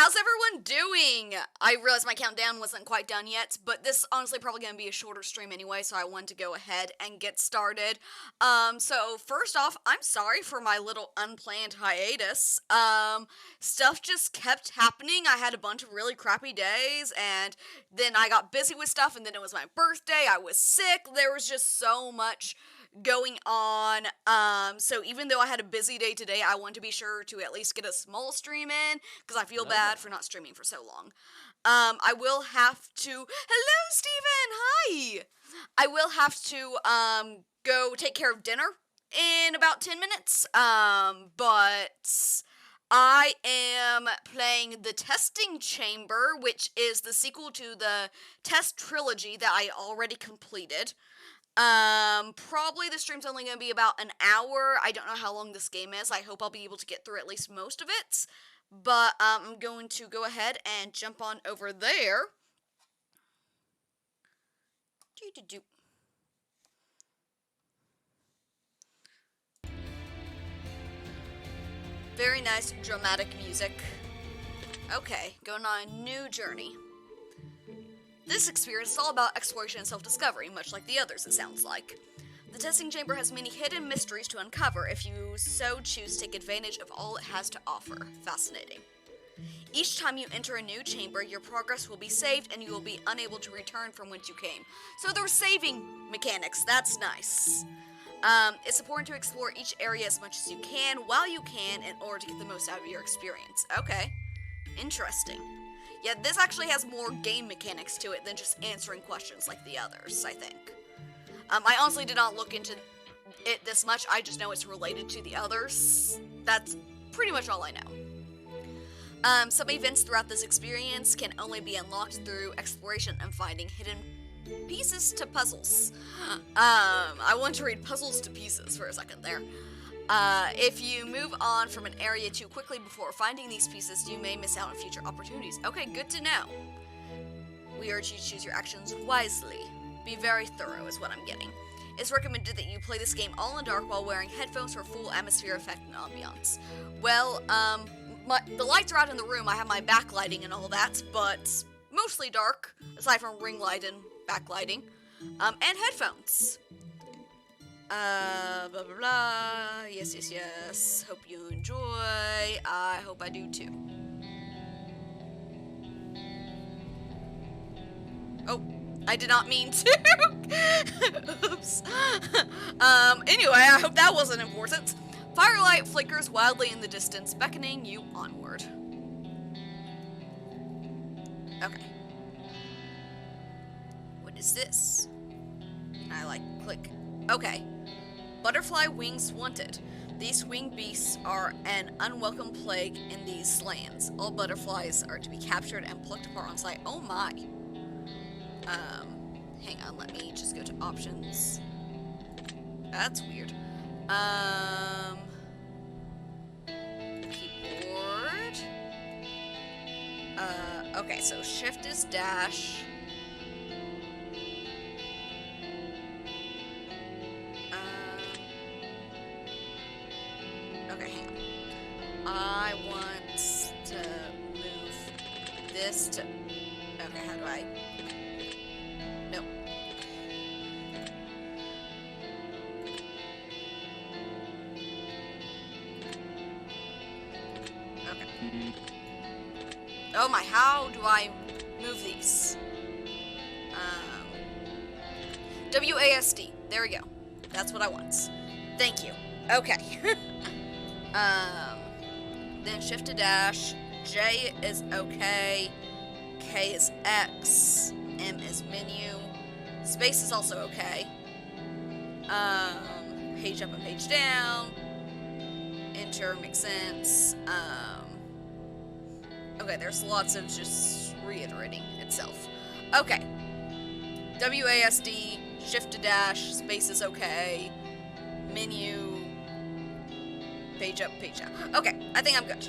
how's everyone doing? I realized my countdown wasn't quite done yet, but this is honestly probably going to be a shorter stream anyway, so I wanted to go ahead and get started. So first off, I'm sorry for my little unplanned hiatus. Stuff just kept happening. I had a bunch of really crappy days, and then I got busy with stuff, and then it was my birthday, I was sick, there was just so much going on. So even though I had a busy day today, I want to be sure to at least get a small stream in because I feel bad for not streaming for so long. I will have to. Hello, Steven! Hi! I will have to go take care of dinner in about 10 minutes. But I am playing The Testing Chamber, which is the sequel to the Test Trilogy that I already completed. Probably the stream's only going to be about an hour. I don't know how long this game is. I hope I'll be able to get through at least most of it. But, I'm going to go ahead and jump on over there. Very nice dramatic music. Okay, going on a new journey. This experience is all about exploration and self-discovery, much like the others, it sounds like. The testing chamber has many hidden mysteries to uncover if you so choose to take advantage of all it has to offer. Fascinating. Each time you enter a new chamber, your progress will be saved and you will be unable to return from whence you came. So there are saving mechanics, that's nice. It's important to explore each area as much as you can, while you can, in order to get the most out of your experience. Okay, interesting. Yeah, this actually has more game mechanics to it than just answering questions like the others, I think. I honestly did not look into it this much, I just know it's related to the others. That's pretty much all I know. Some events throughout this experience can only be unlocked through exploration and finding hidden pieces to puzzles. I want to read puzzles to pieces for a second there. If you move on from an area too quickly before finding these pieces, you may miss out on future opportunities. Okay, good to know. We urge you to choose your actions wisely. Be very thorough is what I'm getting. It's recommended that you play this game all in dark while wearing headphones for full atmosphere effect and ambiance. Well, the lights are out in the room, I have my backlighting and all that, but mostly dark, aside from ring light and backlighting. And headphones. Blah, blah, blah. Yes, yes, yes. Hope you enjoy. I hope I do too. Oh, I did not mean to. Oops. Anyway, I hope that wasn't important. Firelight flickers wildly in the distance, beckoning you onward. Okay. What is this? I click. Okay. Butterfly wings wanted. These winged beasts are an unwelcome plague in these lands. All butterflies are to be captured and plucked apart on sight. Oh my. Hang on, let me just go to options. That's weird. Keyboard. Okay, so shift is dash. Okay, hang on. I want to move this to... Okay, how do I... Nope. Okay. Oh my, how do I move these? WASD. There we go. That's what I want. Thank you. Okay. Then shift to dash. J is okay. K is X. M is menu. Space is also okay. Page up and page down. Enter makes sense. Okay, there's lots of just reiterating itself. Okay. WASD, shift to dash, space is okay. Menu, page up, page down. Okay, I think I'm good.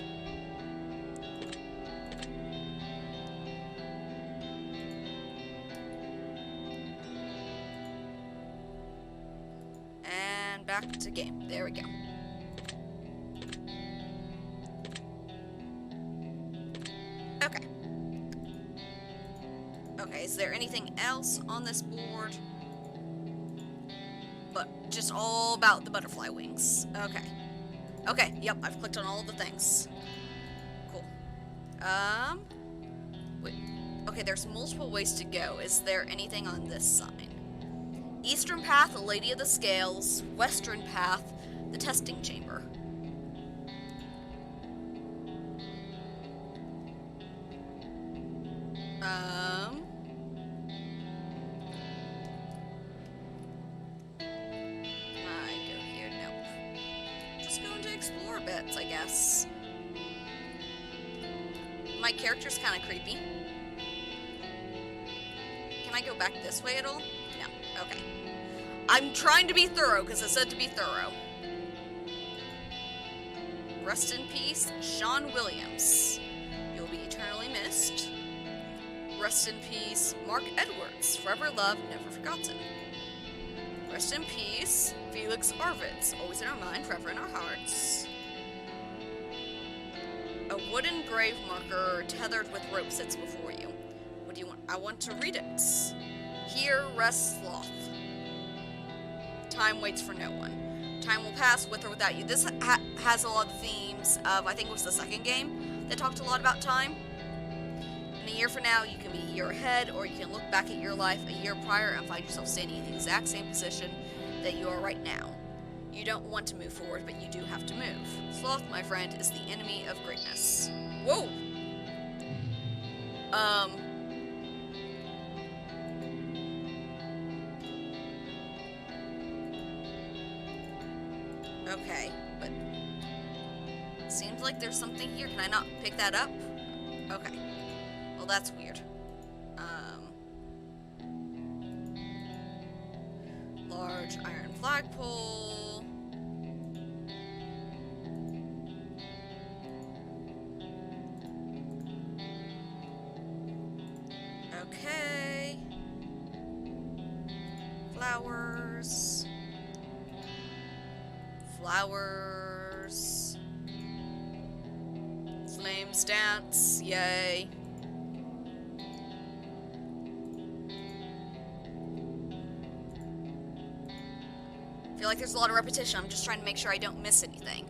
And back to game. There we go. there anything else on this board? But just all about the butterfly wings. Okay. Okay, yep, I've clicked on all of the things. Cool. Wait. Okay, there's multiple ways to go. Is there anything on this sign? Eastern path, the Lady of the Scales. Western path, the testing chamber. I go here? Nope. Just going to explore a bit, I guess. My character's kind of creepy. Can I go back this way at all? No. Okay. I'm trying to be thorough, because it said to be thorough. Rest in peace, Sean Williams. You'll be eternally missed. Rest in peace, Mark Edwards. Forever loved, never forgotten. Rest in peace, Felix Arvids. Always in our mind, forever in our hearts. A wooden grave marker tethered with rope sits before you. What do you want? I want to read it. Here rests Sloth. Time waits for no one. Time will pass with or without you. This has a lot of themes of, I think it was the second game that talked a lot about time. In a year from now, you can be a year ahead, or you can look back at your life a year prior and find yourself standing in the exact same position that you are right now. You don't want to move forward, but you do have to move. Sloth, my friend, is the enemy of greatness. Whoa! Okay, but seems like there's something here. Can I not pick that up? Okay. Well, that's weird. Large iron flagpole. Okay. Flowers. Flowers. Flames dance. Yay. I feel like there's a lot of repetition. I'm just trying to make sure I don't miss anything.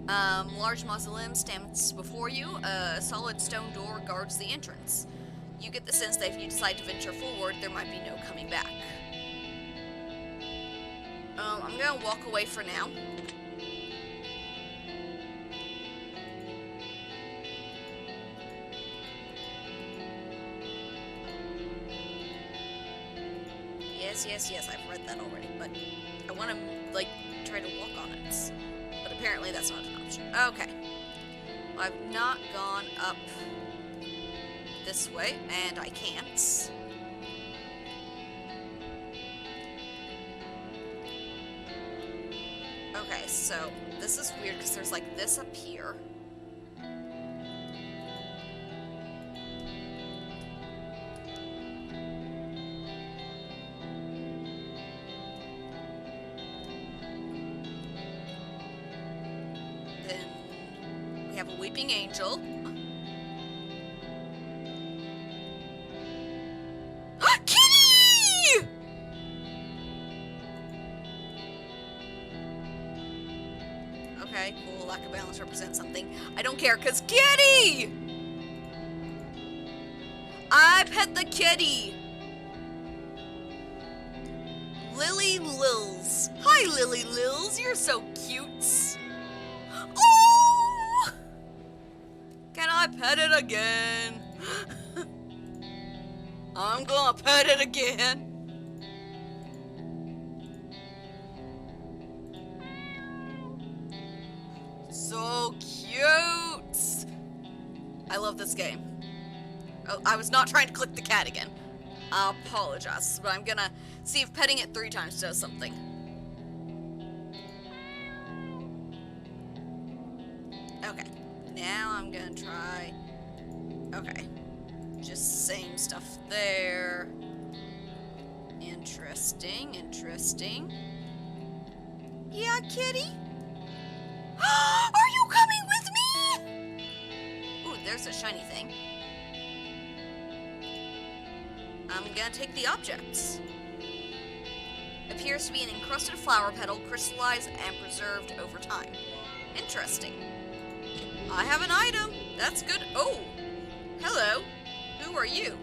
Large mausoleum stands before you. A solid stone door guards the entrance. You get the sense that if you decide to venture forward, there might be no coming back. I'm gonna walk away for now. Yes, I've read that already, but I want to, like, try to walk on it. But apparently that's not an option. Okay. Well, I've not gone up this way, and I can't. Okay, so this is weird because there's, like, this up here. We have a weeping angel. Kitty! Okay, cool. Lack of balance represents something. I don't care, because kitty! I pet the kitty. Lily Lils. Hi, Lily Lils. You're so cute. Oh! Can I pet it again? I'm gonna pet it again. So cute. I love this game. Oh, I was not trying to click the cat again. I apologize, but I'm gonna see if petting it 3 times does something. Okay, now I'm gonna try. Okay, just same stuff there. Interesting, interesting. Yeah, kitty? Are you coming with me? Ooh, there's a shiny thing. I'm gonna take the objects. Appears to be an encrusted flower petal, crystallized and preserved over time. Interesting. I have an item. That's good. Oh, hello. Who are you?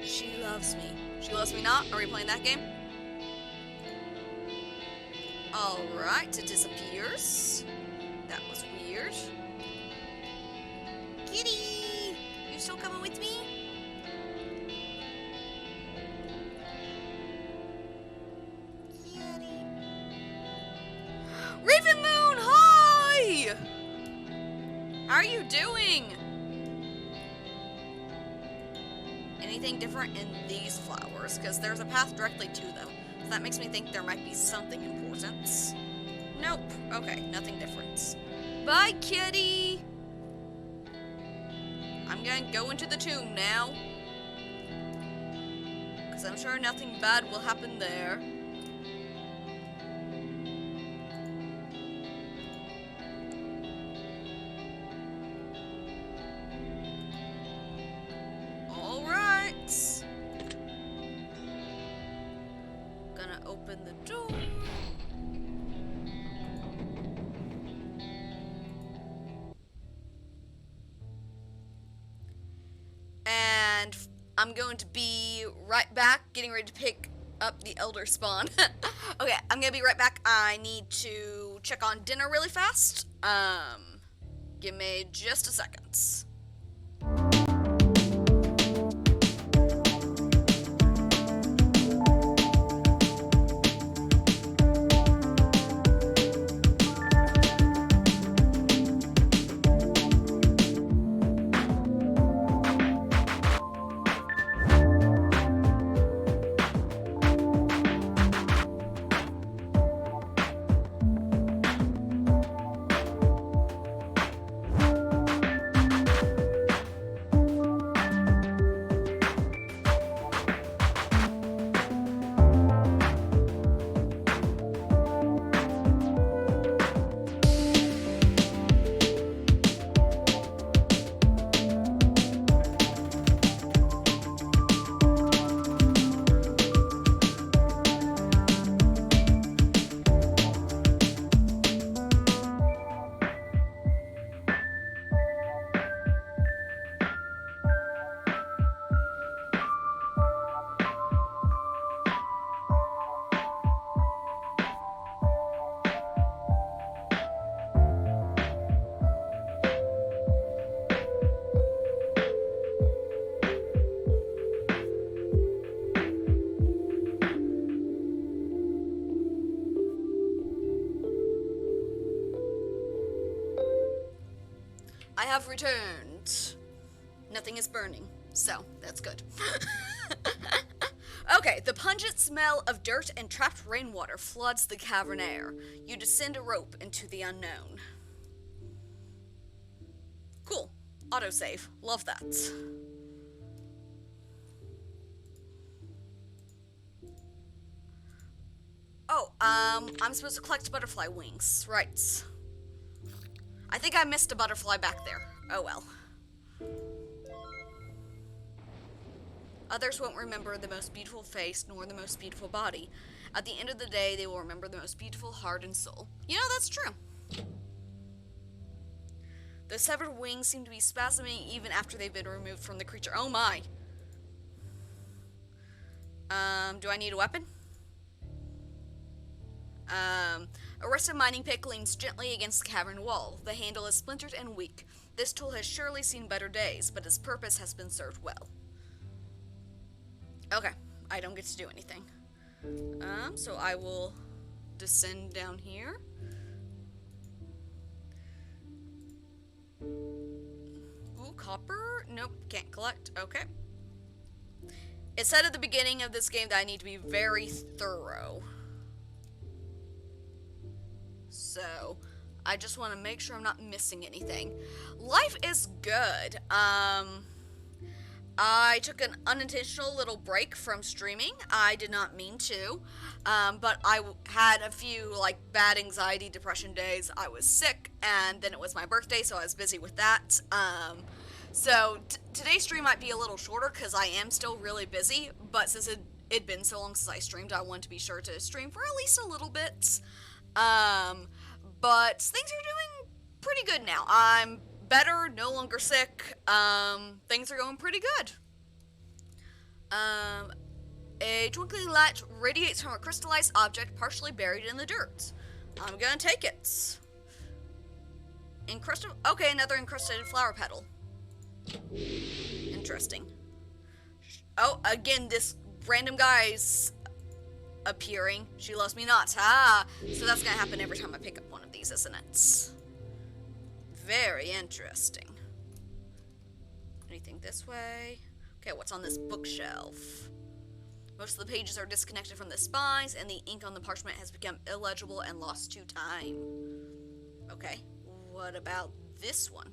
She loves me. She loves me not? Are we playing that game? Alright, it disappears. That was weird. Kitty! You still coming with me? Kitty. Raven Moon, hi! How are you doing? Anything different in these flowers? Because there's a path directly to them. So that makes me think there might be something important. Nope. Okay, nothing different. Bye, kitty! I'm gonna go into the tomb now. Because I'm sure nothing bad will happen there. Alright. Gonna open the door. And I'm going to be right back, getting ready to pick up the Elder Spawn. Okay, I'm gonna be right back. I need to check on dinner really fast. Give me just a second. I have returned. Nothing is burning, so that's good. Okay, the pungent smell of dirt and trapped rainwater floods the cavern air. You descend a rope into the unknown. Cool. Autosave. Love that. Oh, I'm supposed to collect butterfly wings. Right. I think I missed a butterfly back there. Oh well. Others won't remember the most beautiful face nor the most beautiful body. At the end of the day, they will remember the most beautiful heart and soul. You know, that's true. The severed wings seem to be spasming even after they've been removed from the creature. Oh my. Do I need a weapon? A rusted mining pick leans gently against the cavern wall. The handle is splintered and weak. This tool has surely seen better days, but its purpose has been served well. Okay, I don't get to do anything. So I will descend down here. Ooh, copper? Nope, can't collect. Okay. It said at the beginning of this game that I need to be very thorough. So, I just want to make sure I'm not missing anything. Life is good. I took an unintentional little break from streaming. I did not mean to, but I had a few, like, bad anxiety, depression days. I was sick, and then it was my birthday, so I was busy with that. So today's stream might be a little shorter because I am still really busy, but since it'd been so long since I streamed, I wanted to be sure to stream for at least a little bit. But things are doing pretty good now. I'm better, no longer sick. Things are going pretty good. A twinkling light radiates from a crystallized object partially buried in the dirt. I'm gonna take it. Okay, another encrusted flower petal. Interesting. Oh, again, this random guy's appearing. She loves me not. So that's gonna happen every time I pick up one of these, isn't it? Very interesting. Anything this way? Okay, what's on this bookshelf? Most of the pages are disconnected from the spines, and the ink on the parchment has become illegible and lost to time. Okay, what about this one?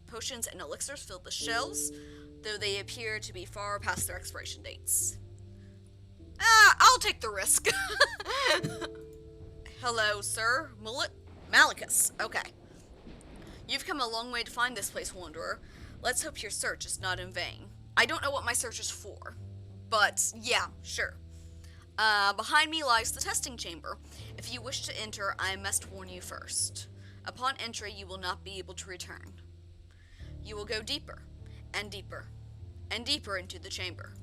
Potions and elixirs fill the shelves, though they appear to be far past their expiration dates. I'll take the risk. Hello, sir. Malicus. Okay. You've come a long way to find this place, Wanderer. Let's hope your search is not in vain. I don't know what my search is for, but yeah, sure. Behind me lies the testing chamber. If you wish to enter, I must warn you first. Upon entry, you will not be able to return. You will go deeper, and deeper, and deeper into the chamber.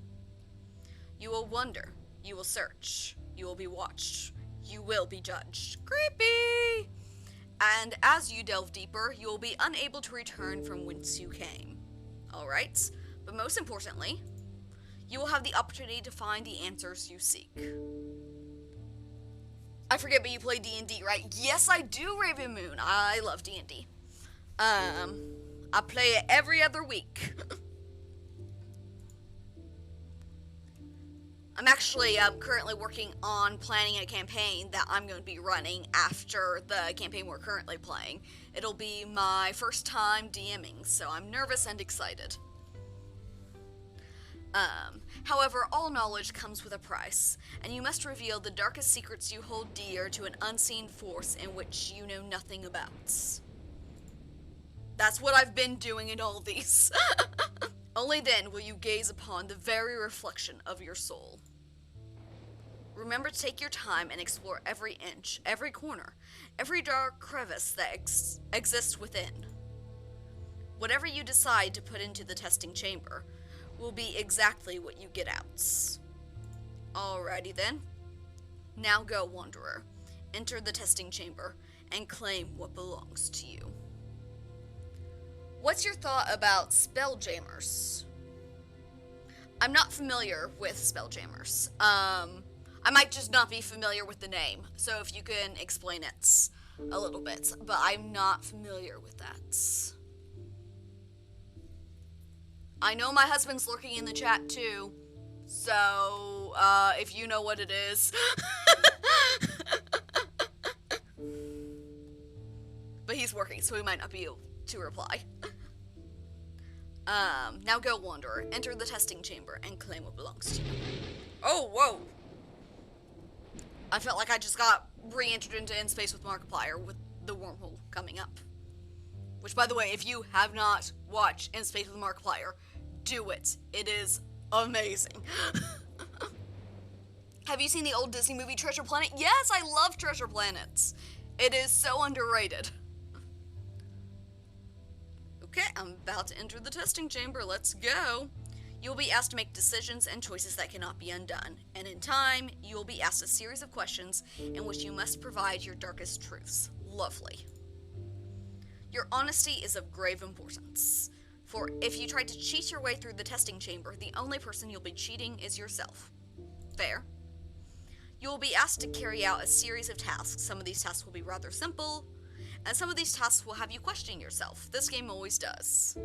You will wonder, you will search, you will be watched, you will be judged. Creepy! And as you delve deeper, you will be unable to return from whence you came. Alright? But most importantly, you will have the opportunity to find the answers you seek. I forget, but you play D&D, right? Yes, I do, Raven Moon. I love D&D. I play it every other week. I'm actually currently working on planning a campaign that I'm going to be running after the campaign we're currently playing. It'll be my first time DMing, so I'm nervous and excited. However, all knowledge comes with a price, and you must reveal the darkest secrets you hold dear to an unseen force in which you know nothing about. That's what I've been doing in all these. Only then will you gaze upon the very reflection of your soul. Remember to take your time and explore every inch, every corner, every dark crevice that exists within. Whatever you decide to put into the testing chamber will be exactly what you get out. Alrighty then. Now go, Wanderer. Enter the testing chamber and claim what belongs to you. What's your thought about Spelljammers? I'm not familiar with Spelljammers. I might just not be familiar with the name, so if you can explain it a little bit, but I'm not familiar with that. I know my husband's lurking in the chat too, so if you know what it is. But he's working, so he might not be able to reply. Now go, Wanderer. Enter the testing chamber and claim what belongs to you. Oh, whoa! I felt like I just got re-entered into In Space with Markiplier with the wormhole coming up. Which, by the way, if you have not watched In Space with Markiplier, do it. It is amazing. Have you seen the old Disney movie Treasure Planet? Yes, I love Treasure Planet. It is so underrated. Okay, I'm about to enter the testing chamber. Let's go. You'll be asked to make decisions and choices that cannot be undone. And in time, you will be asked a series of questions in which you must provide your darkest truths. Lovely. Your honesty is of grave importance. For if you try to cheat your way through the testing chamber, the only person you'll be cheating is yourself. Fair. You will be asked to carry out a series of tasks. Some of these tasks will be rather simple, and some of these tasks will have you question yourself. This game always does.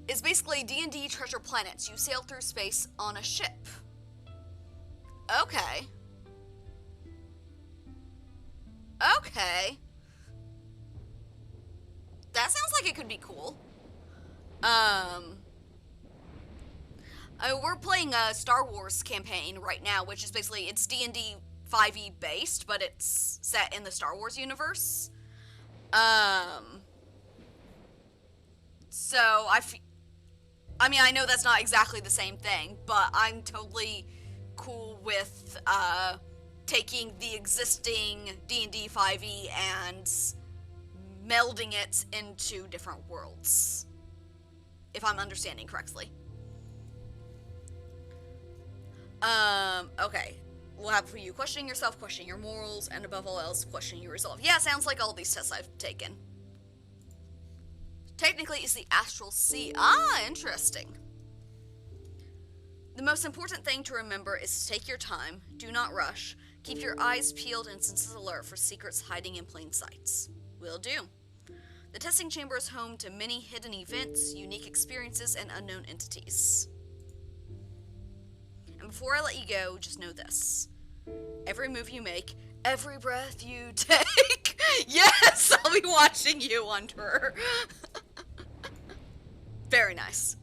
It's basically D&D Treasure Planets. You sail through space on a ship. Okay. Okay. That sounds like it could be cool. We're playing a Star Wars campaign right now, which is basically, it's D&D 5e based, but it's set in the Star Wars universe. So I mean, I know that's not exactly the same thing, but I'm totally cool with taking the existing D&D 5e and melding it into different worlds, if I'm understanding correctly. Okay. We'll have for you questioning yourself, questioning your morals, and above all else, questioning your resolve. Yeah, sounds like all these tests I've taken. Technically, it's the Astral Sea. Ah, interesting. The most important thing to remember is to take your time, do not rush, keep your eyes peeled and senses alert for secrets hiding in plain sight. Will do. The testing chamber is home to many hidden events, unique experiences, and unknown entities. And before I let you go, just know this. Every move you make, every breath you take. Yes, I'll be watching you, Wanderer. Very nice.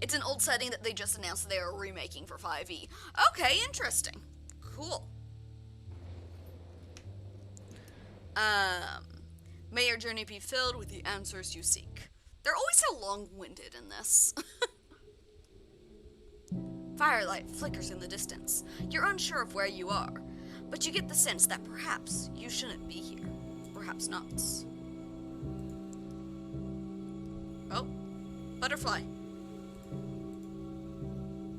It's an old setting that they just announced that they are remaking for 5e. Okay, interesting. Cool. May your journey be filled with the answers you seek. They're always so long-winded in this. Firelight flickers in the distance. You're unsure of where you are, but you get the sense that perhaps you shouldn't be here. Perhaps not. Oh, butterfly.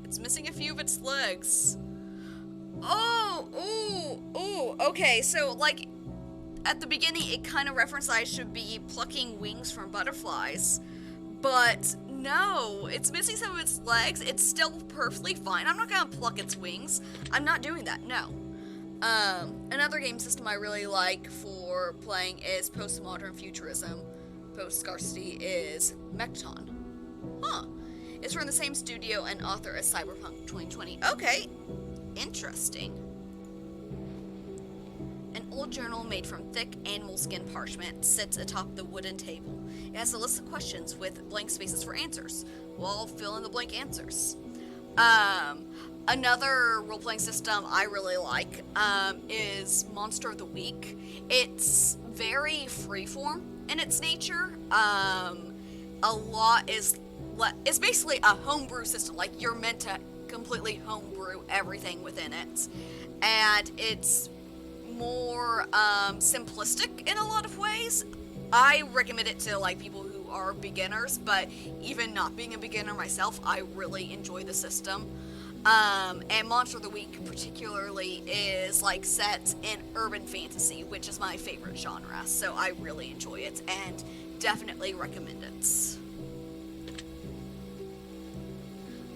It's missing a few of its legs. Okay, so, like, at the beginning, it kind of referenced I should be plucking wings from butterflies, but no, it's missing some of its legs. It's still perfectly fine. I'm not gonna pluck its wings. I'm not doing that, no. Another game system I really like for playing is Postmodern Futurism. Post-scarcity is Mechton. Huh. It's from the same studio and author as Cyberpunk 2020. Okay, interesting. An old journal made from thick animal skin parchment sits atop the wooden table. It has a list of questions with blank spaces for answers. We'll fill in the blank answers. Another role-playing system I really like is Monster of the Week. It's very freeform in its nature. It's basically a homebrew system. Like, you're meant to completely homebrew everything within it. And it's more simplistic in a lot of ways. I recommend it to like people who are beginners, but even not being a beginner myself, I really enjoy the system. And Monster of the Week particularly is like set in urban fantasy, which is my favorite genre, so I really enjoy it and definitely recommend it.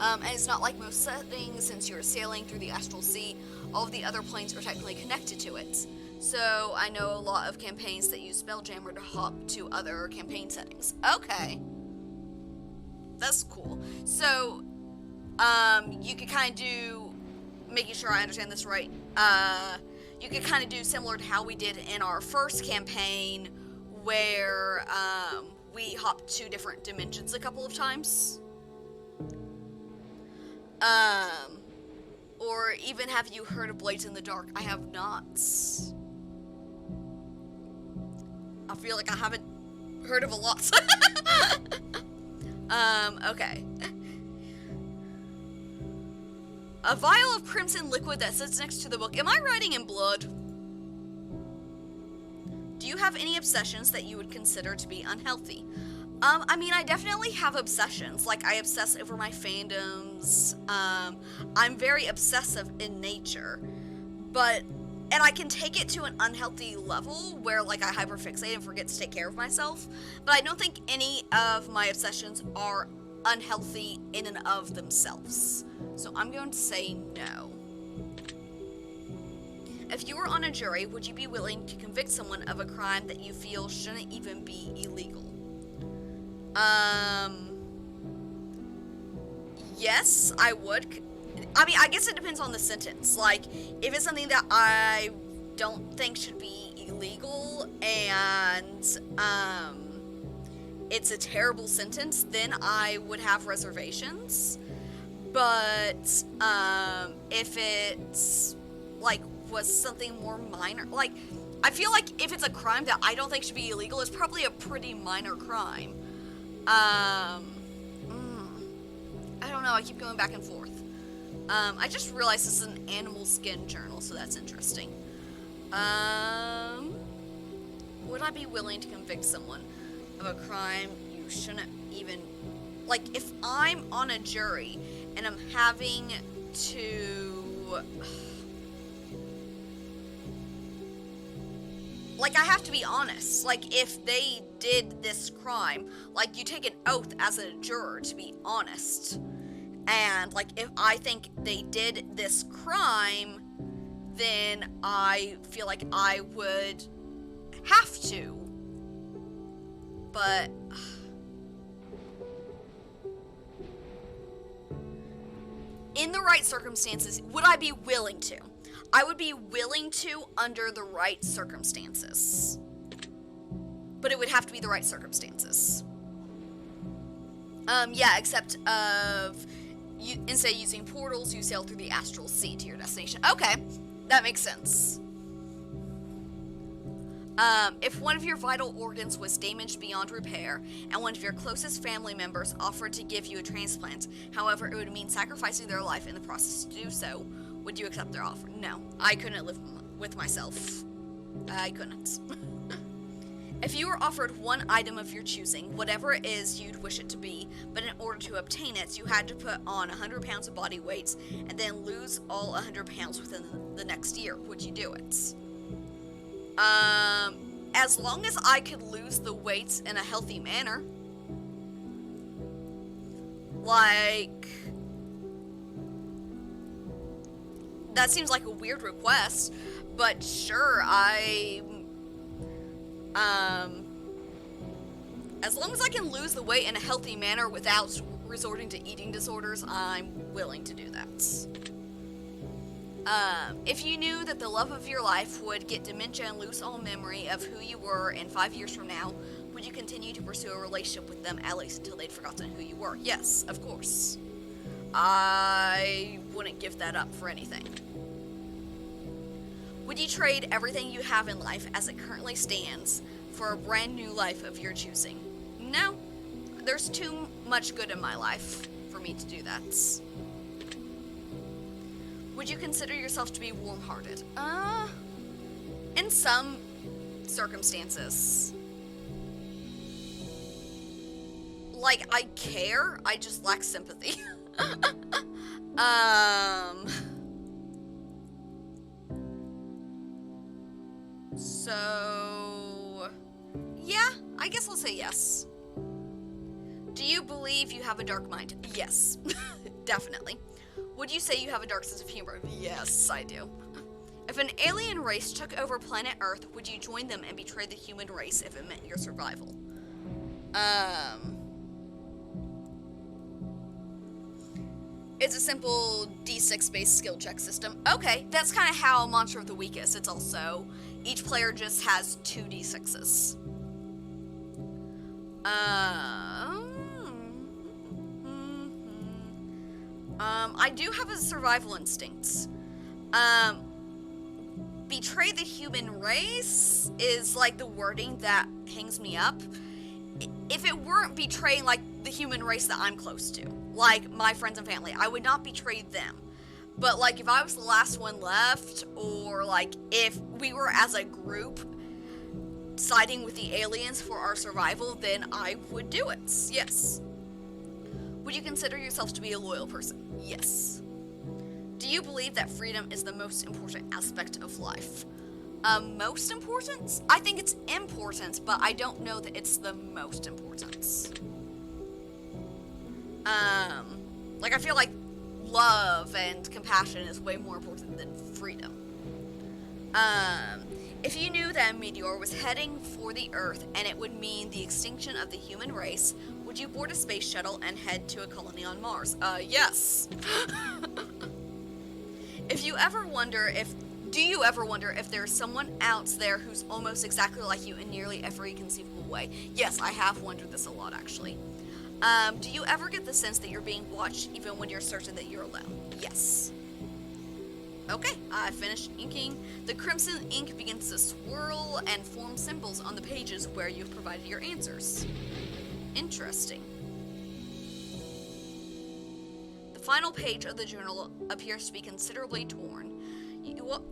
And it's not like most settings, since you're sailing through the Astral Sea, all of the other planes are technically connected to it. So I know a lot of campaigns that use Spelljammer to hop to other campaign settings. Okay. That's cool. So, you could kind of do, making sure I understand this right, you could kind of do similar to how we did in our first campaign, where, we hopped to different dimensions a couple of times. Or even have you heard of Blades in the Dark? I have not. I feel like I haven't heard of a lot. Okay. A vial of crimson liquid that sits next to the book. Am I writing in blood? Do you have any obsessions that you would consider to be unhealthy? I mean, I definitely have obsessions. Like, I obsess over my fandoms. I'm very obsessive in nature. And I can take it to an unhealthy level where, like, I hyperfixate and forget to take care of myself. But I don't think any of my obsessions are unhealthy in and of themselves. So I'm going to say no. If you were on a jury, would you be willing to convict someone of a crime that you feel shouldn't even be illegal? Yes, I would. I mean, I guess it depends on the sentence. Like, if it's something that I don't think should be illegal and, it's a terrible sentence, then I would have reservations. But, if it's like, was something more minor. Like, I feel like if it's a crime that I don't think should be illegal, it's probably a pretty minor crime. I don't know, I keep going back and forth. I just realized this is an animal skin journal, so that's interesting. Would I be willing to convict someone of a crime you shouldn't even... Like, if I'm on a jury and I'm having to... Like, I have to be honest. Like, if they did this crime, like, you take an oath as a juror to be honest. And, like, if I think they did this crime, then I feel like I would have to. But... in the right circumstances, would I be willing to? I would be willing to under the right circumstances. But it would have to be the right circumstances. Yeah, except instead of using portals, you sail through the astral sea to your destination. Okay, that makes sense. If one of your vital organs was damaged beyond repair, and one of your closest family members offered to give you a transplant, however, it would mean sacrificing their life in the process to do so, would you accept their offer? No, I couldn't live with myself. I couldn't. If you were offered one item of your choosing, whatever it is you'd wish it to be, but in order to obtain it, you had to put on 100 pounds of body weight, and then lose all 100 pounds within the next year, would you do it? As long as I could lose the weight in a healthy manner. Like, that seems like a weird request, but sure, as long as I can lose the weight in a healthy manner without resorting to eating disorders, I'm willing to do that. If you knew that the love of your life would get dementia and lose all memory of who you were in 5 years from now, would you continue to pursue a relationship with them at least until they'd forgotten who you were? Yes, of course. I wouldn't give that up for anything. Would you trade everything you have in life as it currently stands for a brand new life of your choosing? No. There's too much good in my life for me to do that. Would you consider yourself to be warm-hearted? In some circumstances. Like, I care, I just lack sympathy. So... yeah, I guess I'll say yes. Do you believe you have a dark mind? Yes, definitely. Would you say you have a dark sense of humor? Yes, I do. If an alien race took over planet Earth, would you join them and betray the human race if it meant your survival? It's a simple D6 based skill check system. Okay, that's kind of how Monster of the Week is. It's also, each player just has 2 D6s. I do have a survival instinct. Betray the human race is like the wording that hangs me up. If it weren't betraying like the human race that I'm close to, like my friends and family, I would not betray them. But like if I was the last one left, or like if we were as a group siding with the aliens for our survival, then I would do it. Yes. Would you consider yourself to be a loyal person? Yes. Do you believe that freedom is the most important aspect of life? Most important? I think it's important, but I don't know that it's the most important. Like I feel like love and compassion is way more important than freedom. If you knew that a meteor was heading for the Earth and it would mean the extinction of the human race, would you board a space shuttle and head to a colony on Mars? Yes. Do you ever wonder if there's someone out there who's almost exactly like you in nearly every conceivable way? Yes, I have wondered this a lot, actually. Do you ever get the sense that you're being watched even when you're certain that you're alone? Yes. Okay, I finished inking. The crimson ink begins to swirl and form symbols on the pages where you've provided your answers. Interesting. The final page of the journal appears to be considerably torn.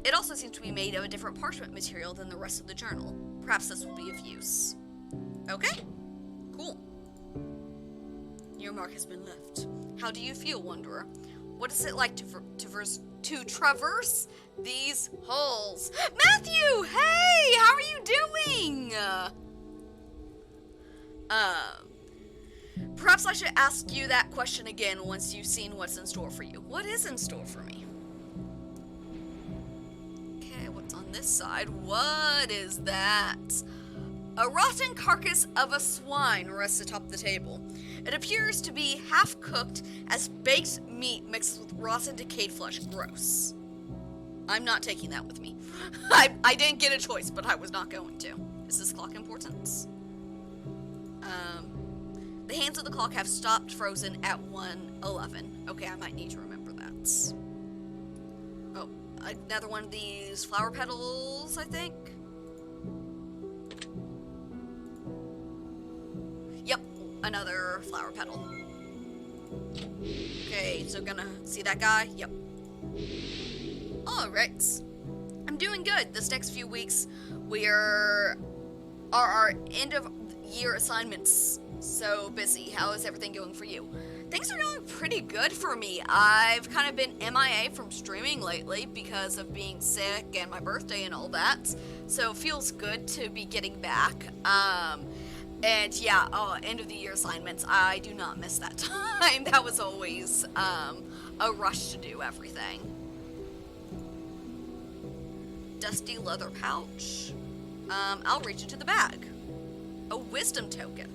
It also seems to be made of a different parchment material than the rest of the journal. Perhaps this will be of use. Okay, cool. Your mark has been left. How do you feel, Wanderer? What is it like to traverse these halls? Matthew, hey, how are you doing? Perhaps I should ask you that question again once you've seen what's in store for you. What is in store for me? Okay, what's on this side? What is that? A rotten carcass of a swine rests atop the table. It appears to be half-cooked as baked meat mixed with rotten decayed flesh. Gross. I'm not taking that with me. I didn't get a choice, but I was not going to. Is this clock important? The hands of the clock have stopped frozen at 1:11. Okay, I might need to remember that. Oh, another one of these flower petals, I think. Yep, another flower petal. Okay, so gonna see that guy? Yep. Alright. I'm doing good. This next few weeks, are our end of year assignments. So busy. How is everything going for you? Things are going pretty good for me. I've kind of been MIA from streaming lately because of being sick and my birthday and all that. So it feels good to be getting back. And yeah, end of the year assignments. I do not miss that time. That was always a rush to do everything. Dusty leather pouch. I'll reach into the bag. A wisdom token.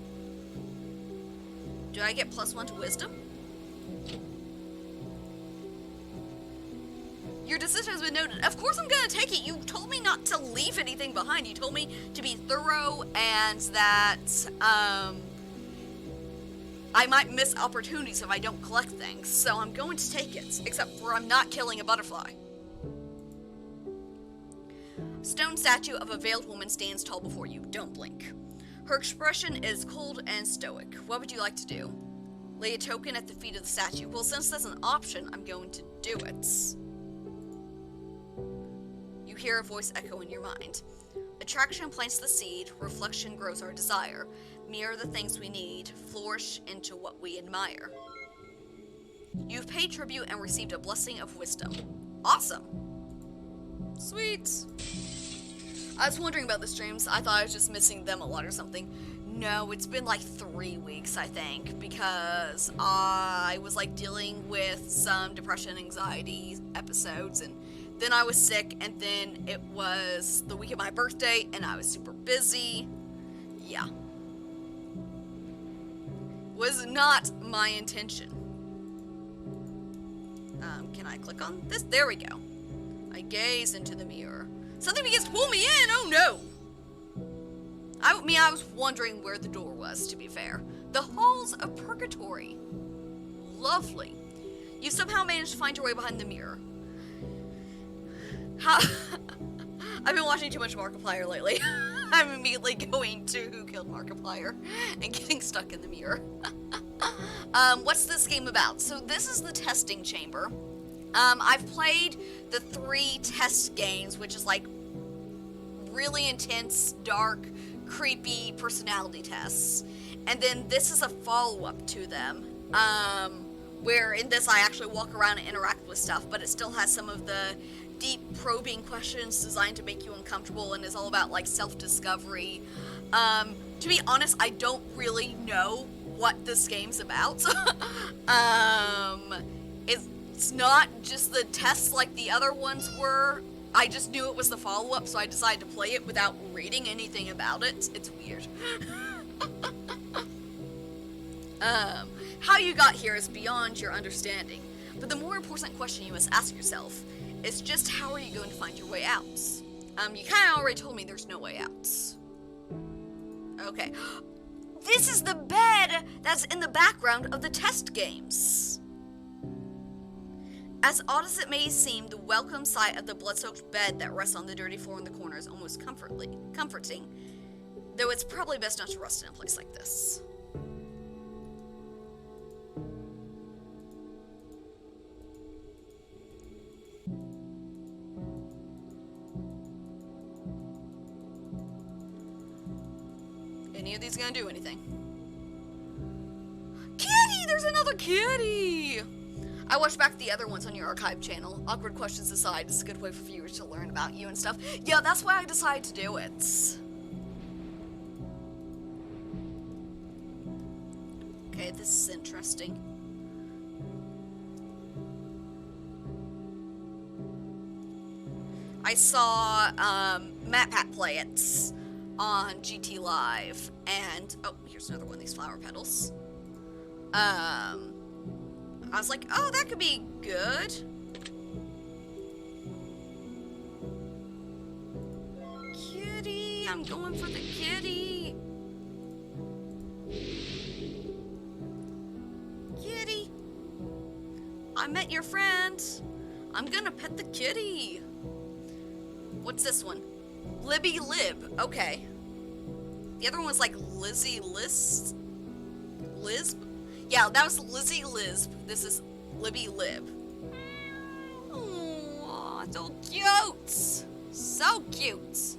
Do I get +1 to wisdom? Your decision has been noted. Of course I'm gonna take it. You told me not to leave anything behind. You told me to be thorough and that, I might miss opportunities if I don't collect things. So I'm going to take it. Except for I'm not killing a butterfly. Stone statue of a veiled woman stands tall before you. Don't blink. Her expression is cold and stoic. What would you like to do? Lay a token at the feet of the statue. Well, since that's an option, I'm going to do it. You hear a voice echo in your mind. Attraction plants the seed, reflection grows our desire. Mirror the things we need, flourish into what we admire. You've paid tribute and received a blessing of wisdom. Awesome. Sweet. I was wondering about the streams. I thought I was just missing them a lot or something. No, it's been like 3 weeks, I think, because I was like dealing with some depression, anxiety episodes, and then I was sick, and then it was the week of my birthday, and I was super busy. Yeah. Was not my intention. Can I click on this? There we go. I gaze into the mirror. Something begins to pull me in! Oh no! I was wondering where the door was, to be fair. The halls of purgatory. Lovely. You somehow managed to find your way behind the mirror. I've been watching too much Markiplier lately. I'm immediately going to Who Killed Markiplier and getting stuck in the mirror. What's this game about? So this is the testing chamber. I've played the 3 test games, which is like really intense, dark, creepy personality tests. And then this is a follow-up to them, where in this I actually walk around and interact with stuff, but it still has some of the deep probing questions designed to make you uncomfortable and is all about like self-discovery. To be honest, I don't really know what this game's about. It's not just the tests like the other ones were. I just knew it was the follow-up, so I decided to play it without reading anything about it. It's weird. How you got here is beyond your understanding, but the more important question you must ask yourself is just how are you going to find your way out? You kind of already told me there's no way out. Okay. This is the bed that's in the background of the test games. As odd as it may seem, the welcome sight of the blood-soaked bed that rests on the dirty floor in the corner is almost comforting, though it's probably best not to rest in a place like this. Any of these gonna do anything? Kitty! There's another kitty! I watched back the other ones on your archive channel. Awkward questions aside, it's a good way for viewers to learn about you and stuff. Yeah, that's why I decided to do it. Okay, this is interesting. I saw MatPat play it on GT Live, and oh, here's another one of these flower petals. I was like, oh, that could be good. Kitty, I'm going for the kitty. Kitty, I met your friend. I'm gonna pet the kitty. What's this one? Libby Lib. Okay. The other one was like Lizzie Lisp. Lisp? Yeah, that was Lizzie Lisp. This is Libby Lib. Oh, so cute. So cute.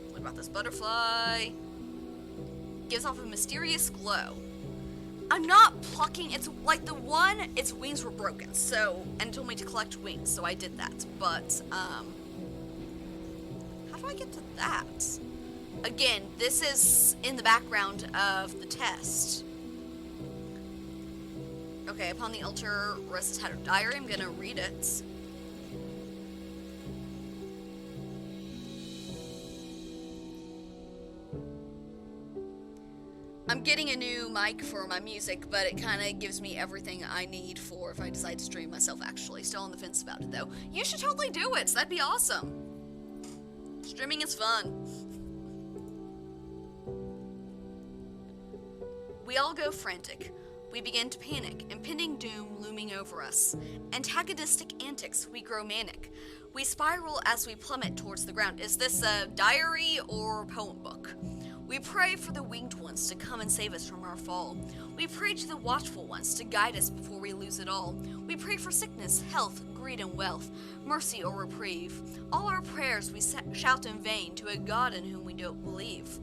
What about this butterfly? Gives off a mysterious glow. I'm not plucking. It's like the one, its wings were broken. So, and it told me to collect wings. So I did that. But, how do I get to that? Again, this is in the background of the test. Okay, upon the altar rests his diary. I'm gonna read it. I'm getting a new mic for my music, but it kind of gives me everything I need for if I decide to stream myself, actually. Still on the fence about it, though. You should totally do it. That'd be awesome. Streaming is fun. We all go frantic. We begin to panic, impending doom looming over us. Antagonistic antics, we grow manic. We spiral as we plummet towards the ground. Is this a diary or poem book? We pray for the winged ones to come and save us from our fall. We pray to the watchful ones to guide us before we lose it all. We pray for sickness, health, greed, and wealth, mercy or reprieve. All our prayers we shout in vain to a God in whom we don't believe.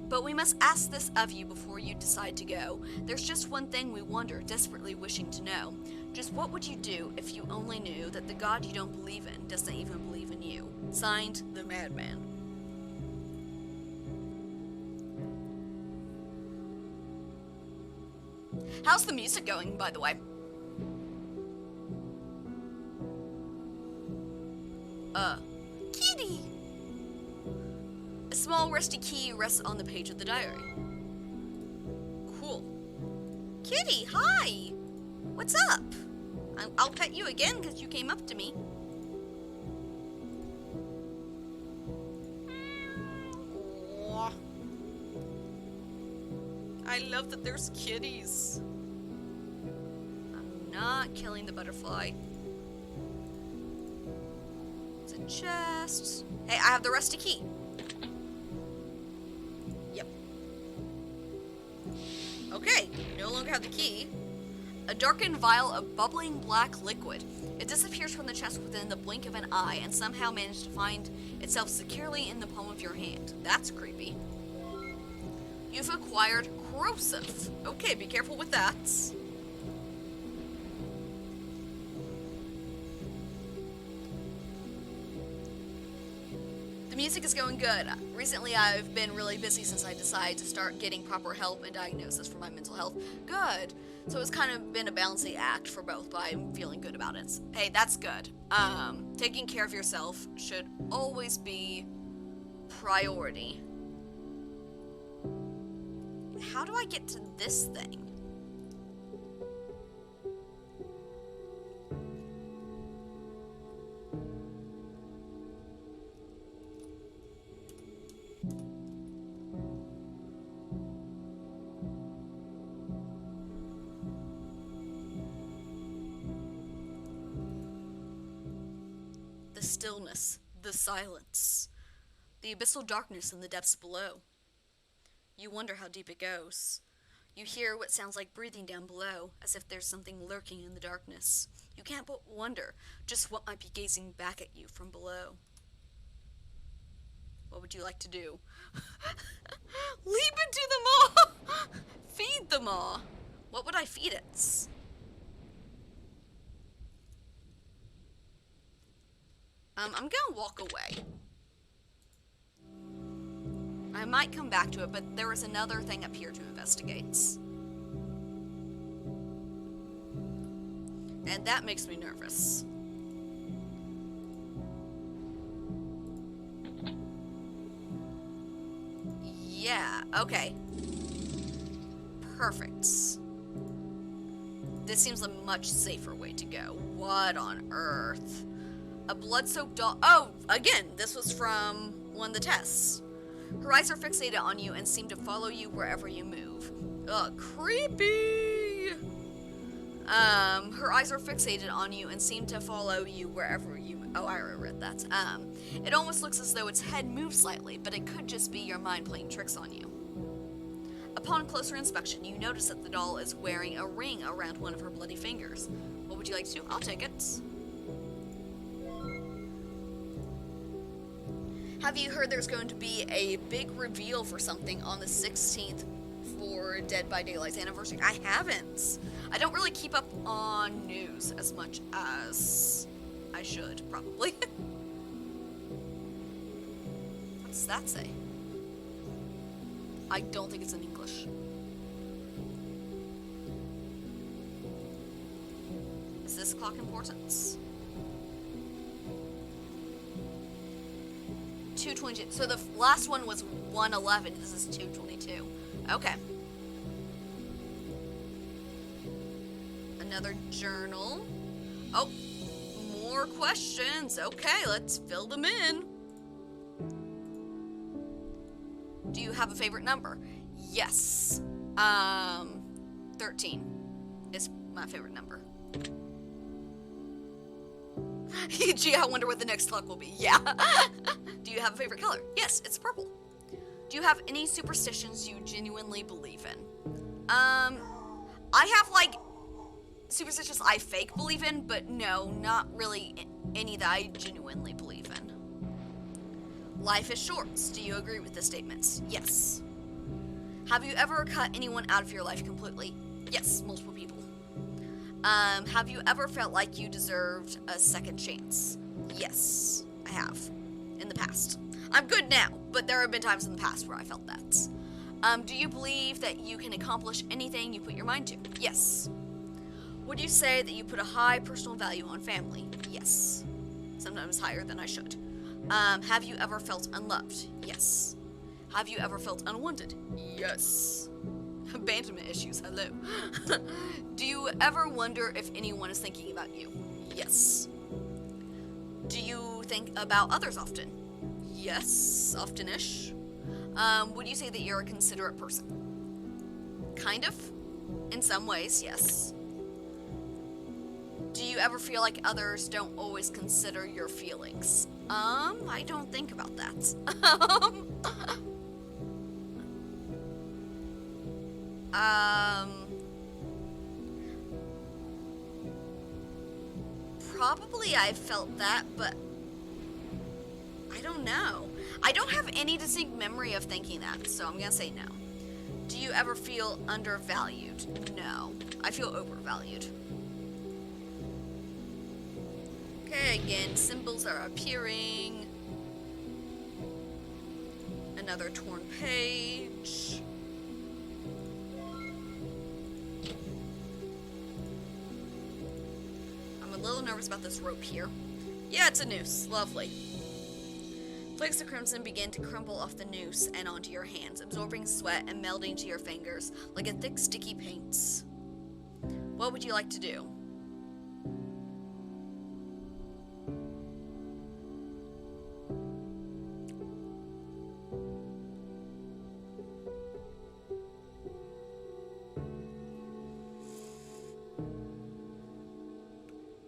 But we must ask this of you before you decide to go. There's just one thing we wonder, desperately wishing to know. Just what would you do if you only knew that the God you don't believe in doesn't even believe in you? Signed, The Madman. How's the music going, by the way? Kitty! A small rusty key rests on the page of the diary. Cool. Kitty, hi! What's up? I'll pet you again because you came up to me. Aww. I love that there's kitties. I'm not killing the butterfly. It's a chest. Hey, I have the rusty key. Yep. Okay, no longer have the key. A darkened vial of bubbling black liquid. It disappears from the chest within the blink of an eye and somehow manages to find itself securely in the palm of your hand. That's creepy. You've acquired corrosive. Okay, be careful with that. The music is going good. Recently, I've been really busy since I decided to start getting proper help and diagnosis for my mental health. Good. So it's kind of been a balancing act for both, but I'm feeling good about it. Hey, that's good. Taking care of yourself should always be priority. How do I get to this thing? stillness, the silence, the abyssal darkness in the depths below. You wonder how deep it goes. You hear what sounds like breathing down below, as if there's something lurking in the darkness. You can't but wonder just what might be gazing back at you from below. What would you like to do? Leap into the maw! Feed the maw! What would I feed it? I'm gonna walk away. I might come back to it, but there is another thing up here to investigate. And that makes me nervous. Yeah, okay. Perfect. This seems a much safer way to go. What on earth? A blood-soaked doll. Oh, again, this was from one of the tests. Her eyes are fixated on you and seem to follow you wherever you move. Ugh, creepy! Her eyes are fixated on you and seem to follow you wherever you move. Oh, I already read that. It almost looks as though its head moves slightly, but it could just be your mind playing tricks on you. Upon closer inspection, you notice that the doll is wearing a ring around one of her bloody fingers. What would you like to do? I'll take it. Have you heard there's going to be a big reveal for something on the 16th for Dead by Daylight's anniversary? I haven't. I don't really keep up on news as much as I should, probably. What does that say? I don't think it's in English. Is this clock important? 2:22. So the last one was 1:11. This is 2:22. Okay. Another journal. Oh, more questions. Okay, let's fill them in. Do you have a favorite number? Yes. 13 is my favorite number. Gee, I wonder what the next clock will be. Yeah. Do you have a favorite color? Yes, it's purple. Do you have any superstitions you genuinely believe in? I have, like, superstitions I fake believe in, but no, not really any that I genuinely believe in. Life is short. Do you agree with this statement? Yes. Have you ever cut anyone out of your life completely? Yes, multiple people. Have you ever felt like you deserved a second chance? Yes, I have. In the past. I'm good now, but there have been times in the past where I felt that. Do you believe that you can accomplish anything you put your mind to? Yes. Would you say that you put a high personal value on family? Yes. Sometimes higher than I should. Have you ever felt unloved? Yes. Have you ever felt unwanted? Yes. Abandonment issues, hello. Do you ever wonder if anyone is thinking about you? Yes. Do you think about others often? Yes, often-ish. Would you say that you're a considerate person? Kind of. In some ways, yes. Do you ever feel like others don't always consider your feelings? I don't think about that. Probably I've felt that, but I don't know. I don't have any distinct memory of thinking that, so I'm gonna say no. Do you ever feel undervalued? No. I feel overvalued. Okay, again, symbols are appearing. Another torn page. I'm a little nervous about this rope here. Yeah, it's a noose. Lovely. Flakes of crimson begin to crumble off the noose and onto your hands, absorbing sweat and melding to your fingers like a thick, sticky paint. What would you like to do?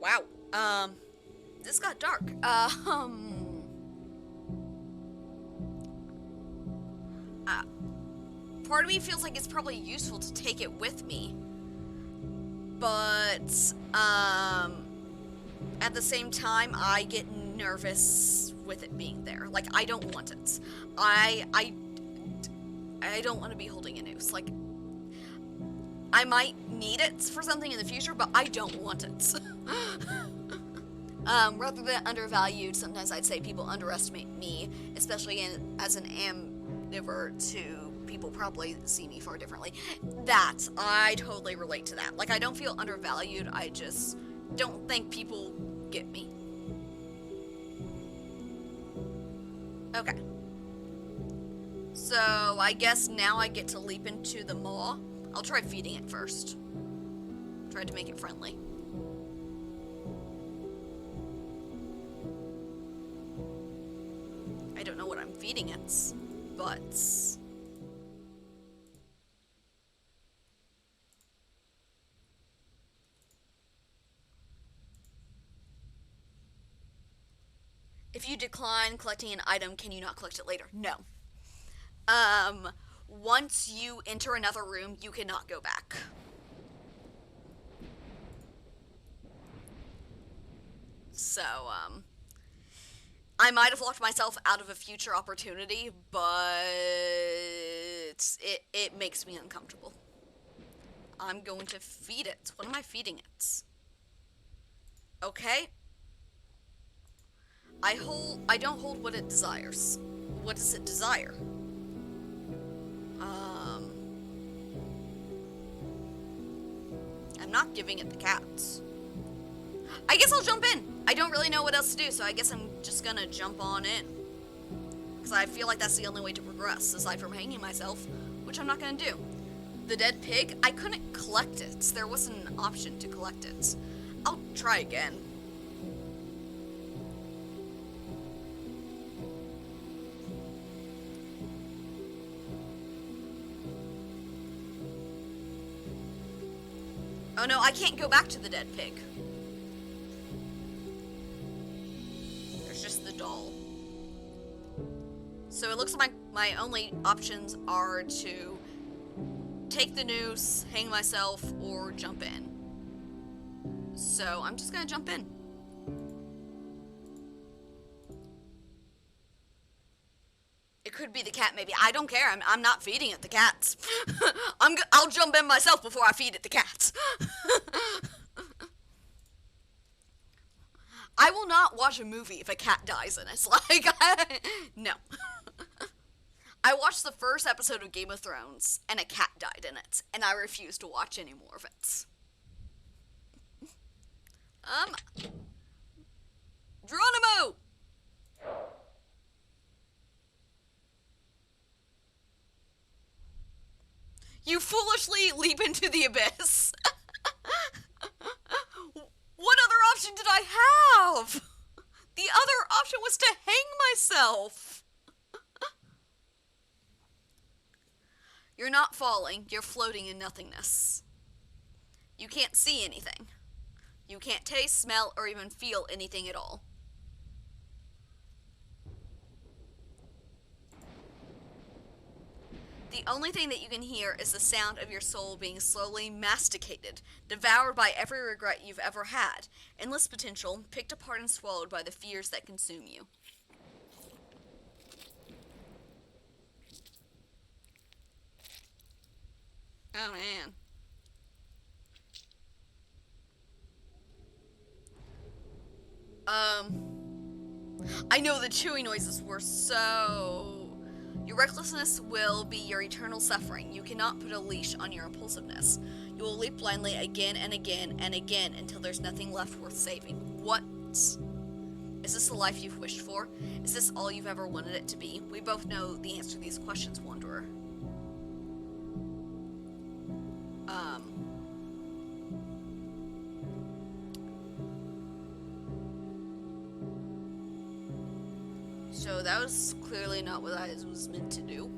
Wow. This got dark. Part of me feels like it's probably useful to take it with me. But, at the same time, I get nervous with it being there. Like, I don't want it. I don't want to be holding a noose. Like, I might need it for something in the future, but I don't want it. Rather than undervalued, sometimes I'd say people underestimate me, especially as an ambivert to people probably see me far differently. That, I totally relate to that. Like, I don't feel undervalued, I just don't think people get me. Okay. So, I guess now I get to leap into the maw. I'll try feeding it first. Try to make it friendly. I don't know what I'm feeding it, but... If you decline collecting an item, can you not collect it later? No. Once you enter another room, you cannot go back. So, I might have locked myself out of a future opportunity, but it makes me uncomfortable. I'm going to feed it. What am I feeding it? Okay. I don't hold what it desires. What does it desire? I'm not giving it the cats. I guess I'll jump in. I don't really know what else to do, so I guess I'm just gonna jump on in. Because I feel like that's the only way to progress, aside from hanging myself, which I'm not gonna do. The dead pig, I couldn't collect it. There wasn't an option to collect it. I'll try again. Oh no, I can't go back to the dead pig. There's just the doll. So it looks like my only options are to take the noose, hang myself, or jump in. So I'm just gonna jump in. It could be the cat, maybe. I don't care. I'm not feeding it the cats. I'll jump in myself before I feed it the cats. I will not watch a movie if a cat dies in it. Like, no. I watched the first episode of Game of Thrones, and a cat died in it, and I refuse to watch any more of it. Geronimo! You foolishly leap into the abyss. What other option did I have? The other option was to hang myself. You're not falling, you're floating in nothingness. You can't see anything. You can't taste, smell, or even feel anything at all. The only thing that you can hear is the sound of your soul being slowly masticated, devoured by every regret you've ever had, endless potential, picked apart and swallowed by the fears that consume you. Oh man. I know the chewing noises were so... Your recklessness will be your eternal suffering. You cannot put a leash on your impulsiveness. You will leap blindly again and again and again until there's nothing left worth saving. What? Is this the life you've wished for? Is this all you've ever wanted it to be? We both know the answer to these questions, Wanderer. So that was clearly not what I was meant to do.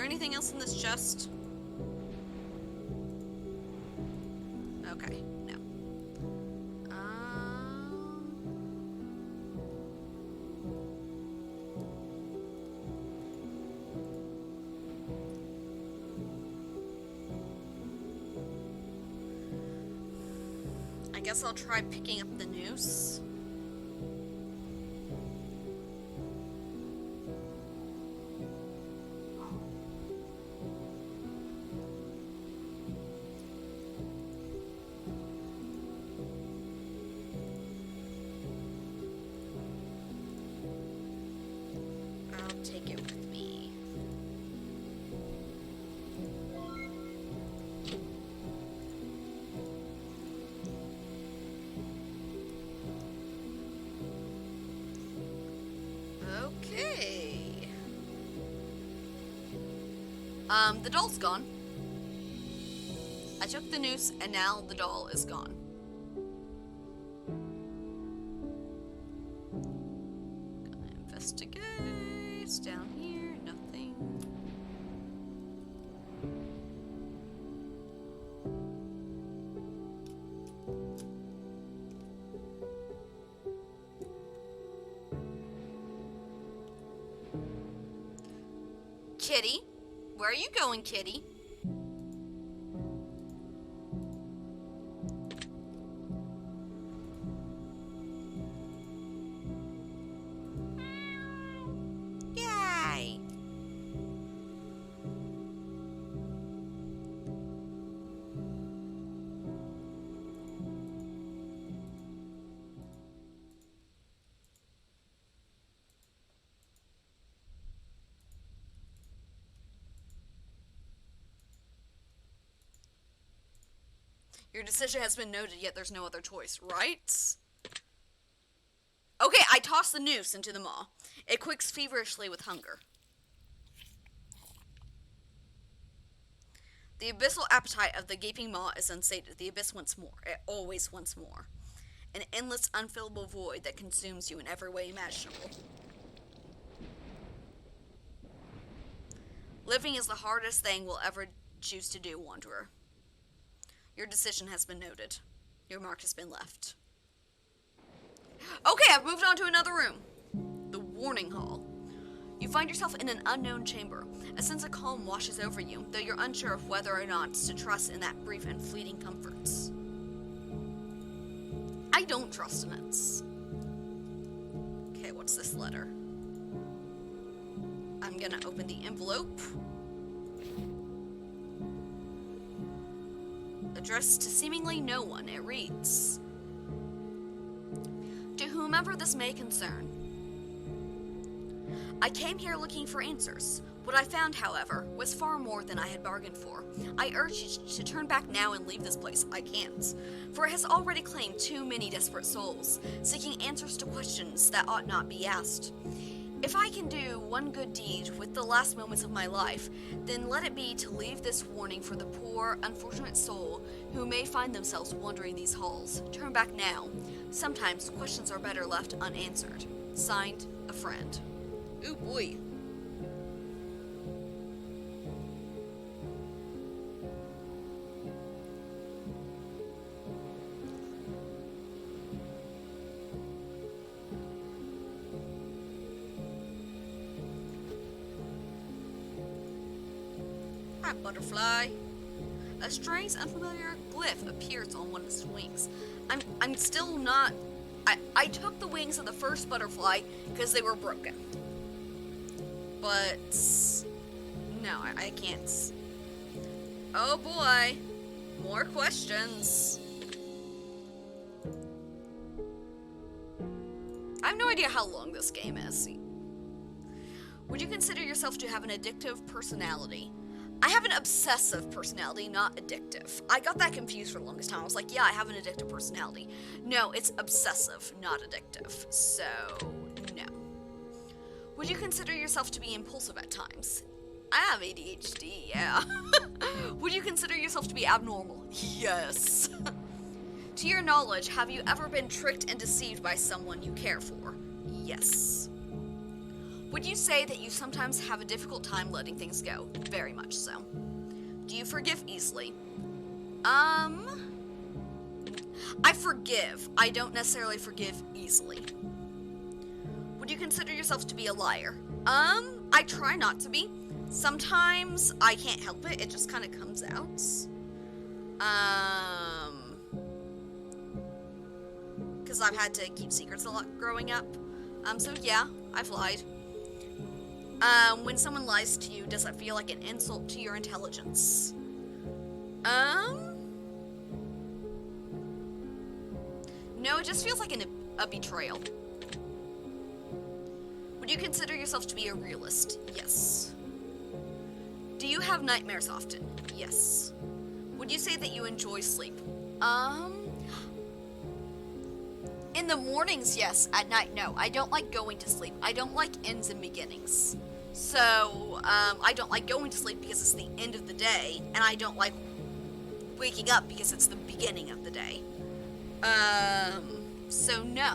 anything else in this chest? Okay, no. I guess I'll try picking up the noose. Take it with me. Okay. The doll's gone. I took the noose and now the doll is gone. Gonna investigate. Down here, nothing. Kitty? Where are you going, Kitty? Your decision has been noted, yet there's no other choice, right? Okay, I toss the noose into the maw. It quakes feverishly with hunger. The abyssal appetite of the gaping maw is unsated. The abyss wants more. It always wants more. An endless, unfillable void that consumes you in every way imaginable. Living is the hardest thing we'll ever choose to do, Wanderer. Your decision has been noted. Your mark has been left. Okay, I've moved on to another room. The Warning Hall. You find yourself in an unknown chamber. A sense of calm washes over you, though you're unsure of whether or not to trust in that brief and fleeting comforts. I don't trust in it. Okay, what's this letter? I'm gonna open the envelope. Addressed to seemingly no one, it reads, "To whomever this may concern, I came here looking for answers. What I found, however, was far more than I had bargained for. I urge you to turn back now and leave this place. I can't, for it has already claimed too many desperate souls, seeking answers to questions that ought not be asked. If I can do one good deed with the last moments of my life, then let it be to leave this warning for the poor, unfortunate soul who may find themselves wandering these halls. Turn back now. Sometimes questions are better left unanswered. Signed, a friend." Ooh boy. Hi, butterfly. A strange, unfamiliar glyph appears on one of its wings. I'm still not. I took the wings of the first butterfly because they were broken. But no, I can't. Oh boy, more questions. I have no idea how long this game is. Would you consider yourself to have an addictive personality? I have an obsessive personality, not addictive. I got that confused for the longest time. I was like, yeah, I have an addictive personality. No, it's obsessive, not addictive. So, no. Would you consider yourself to be impulsive at times? I have ADHD, yeah. Would you consider yourself to be abnormal? Yes. To your knowledge, have you ever been tricked and deceived by someone you care for? Yes. Would you say that you sometimes have a difficult time letting things go? Very much so. Do you forgive easily? I forgive. I don't necessarily forgive easily. Would you consider yourself to be a liar? I try not to be. Sometimes I can't help it. It just kind of comes out. Because I've had to keep secrets a lot growing up. So yeah, I've lied. When someone lies to you, does that feel like an insult to your intelligence? No, it just feels like a betrayal. Would you consider yourself to be a realist? Yes. Do you have nightmares often? Yes. Would you say that you enjoy sleep? In the mornings, yes. At night, no. I don't like going to sleep. I don't like ends and beginnings. So, I don't like going to sleep because it's the end of the day, and I don't like waking up because it's the beginning of the day. So no.